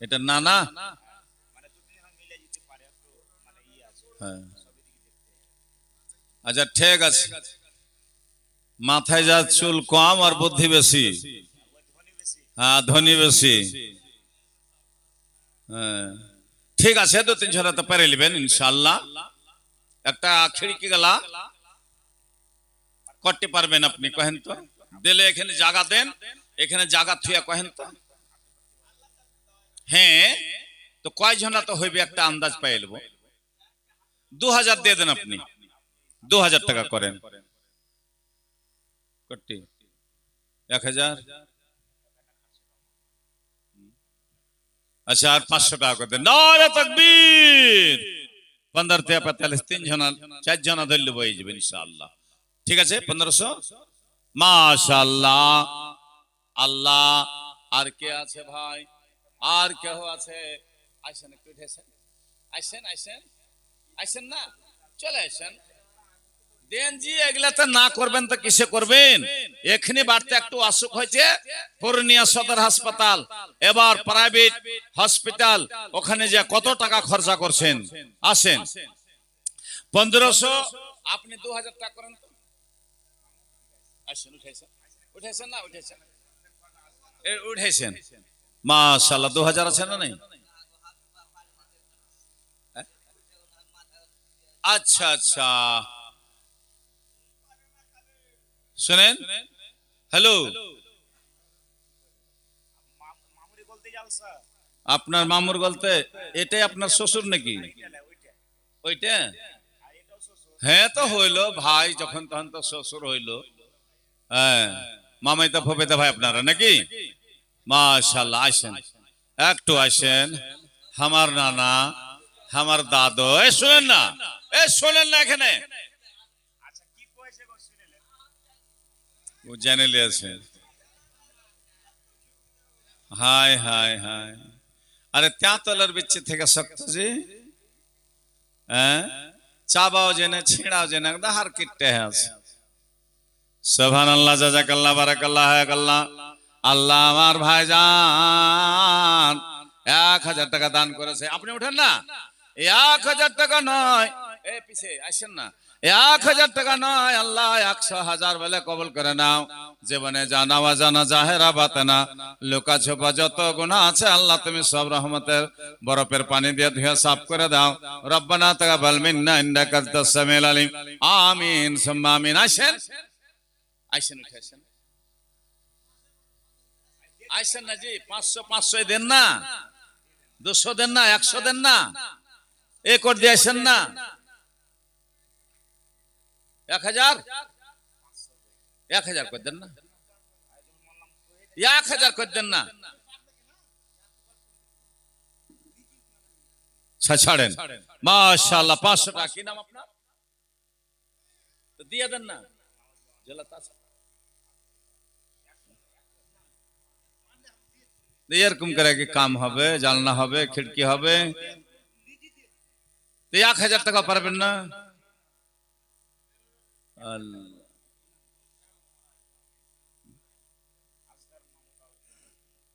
এটা নানা। হ্যাঁ, আচ্ছা ঠিক আছে। মাথায় যা চুল কম আর বুদ্ধি বেশি। হ্যাঁ, ধনী বেশি। হ্যাঁ, ঠিক আছে। দু তিন ঝরা তো পেরে নেবেন ইনশাল্লাহ। একটা খিড়কি গেলা করতে পারবেন আপনি? কহেন তো। দিলে এখানে জায়গা দেন, এখানে জায়গা থুয়া কহেন তো। হ্যাঁ, তো কয় ঝনা তো হইবে একটা আন্দাজ পাই নেব। 2000 দিয়ে দেন আপনি, 2000 টাকা করেন। 1000। আচ্ছা, আর 500 টাকা করে দেন। নারে তাকবীর। 15 থেকে 45, 3 জনা 4 জনা ধরলে বই যাবে ইনশাআল্লাহ। ঠিক আছে, 1500। মাশাআল্লাহ। আল্লাহ। আর কে আছে ভাই? আর কেউ আছে? আইসেন, একটু উঠেছেন। আইসেন, আইসেন, আইসেন না, চলে আসেন। দেন জি, এগুলাতে না করবেন তো কিসে করবেন? এখানে বাড়তে একটু অসুখ হয়েছে, পূর্ণিয়া সদর হাসপাতাল, এবার প্রাইভেট হসপিটাল, ওখানে যে কত টাকা খরচা করছেন। আসেন, 1500। আপনি 2000 টাকা করেন তো। আসেন, উঠেছেন, উঠেছেন না? উঠেছেন, উঠেছেন। মাশাআল্লাহ। 2000 আছে না? নাই? আচ্ছা আচ্ছা, শুনেন। হ্যালো, আপনার মামুর বলতে এটাই আপনার শ্বশুর নাকি? ওইটা? হ্যাঁ, তো হইলো ভাই, যখন তখন তো শ্বশুর হইলো। হ্যাঁ, মামাই তো ফোপেতে ভাই আপনারা নাকি? মাশাআল্লাহ। আসেন, একটু আসেন। আমার নানা, আমার দাদু। এ শোনেন না, এ শোনেন না, এখানে ও জেনে লিয়েছে। High high high. আরে তেঁতলের বিচ্ছি থেকে শক্ত জি। হ্যাঁ, চাবাও জেনে, ছিঁড়াও জেনে, হার কিটতে আছে। সুবহানাল্লাহ, জাযাকাল্লাহ, বারাকাল্লাহ, হায়াকাল্লাহ। আল্লাহ আমার ভাইজান 1000 টাকা দান করেছে। আপনি উঠেন না, 1000 টাকা নয়, এ পিছে আসেন না, 1000 টাকা নয়, আল্লাহ 100,000 বলে কবুল করে নাও। জীবনে জানা অজানা জাহেরা বাতেনা লুকা ছোপা যত গুনাহ আছে আল্লাহ তুমি সব রহমতের বরফের পানি দিয়ে ধুয়ে সাফ করে দাও। রব্বানা তাকাব্বাল মিন্না ইন্নাকা আনতাস সামিউল আলিম। আমিন সুম্মা আমিন। আসেন আসেন, উঠে আসেন, আসেন না জি। 500 দেন না, 200 দেন না, 100 দেন না, এ করে দিয়ে আসেন না। 1000 করে দেন না, 1000 করে দেন না, ছাড়েন। মাশাআল্লাহ, 500 টাকা। কি নাম আপনার? তো দিয়ে দেন না। এরকম করে কি কাম হবে? জানলা হবে, খিড়কি হবে। 1000 টাকা পারবেন না?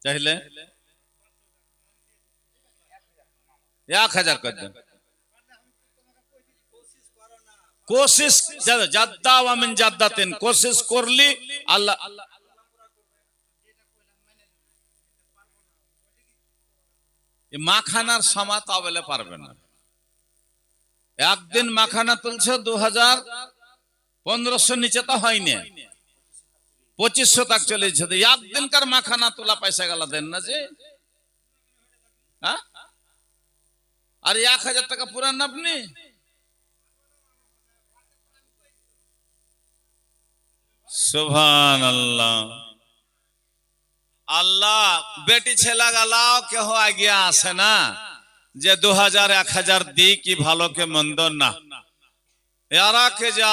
চাইলে 1000 করে দেন। কোশিশ জাদ্দা ওয়া মিন জাদ্দাতিন, কোশিশ করলি আল্লাহ। মাখানার সমা তা বলে পারবে না। একদিন মাখানা তুলছে 2000-1500 নিচে তো হয়নি, 2500 তক চলে যাচ্ছে। একদিনকার মাখানা তোলা পয়সা গেল দেন না যে, হ্যাঁ? আর 1000 টাকা পুরান আপনি। সুবহানাল্লাহ। আল্লাহ বেটি ছেলা গালাও কেহ আগিয়া আসে না যে 2000-1000 দি কি ভালো কে মন্দ না, এরা কে যে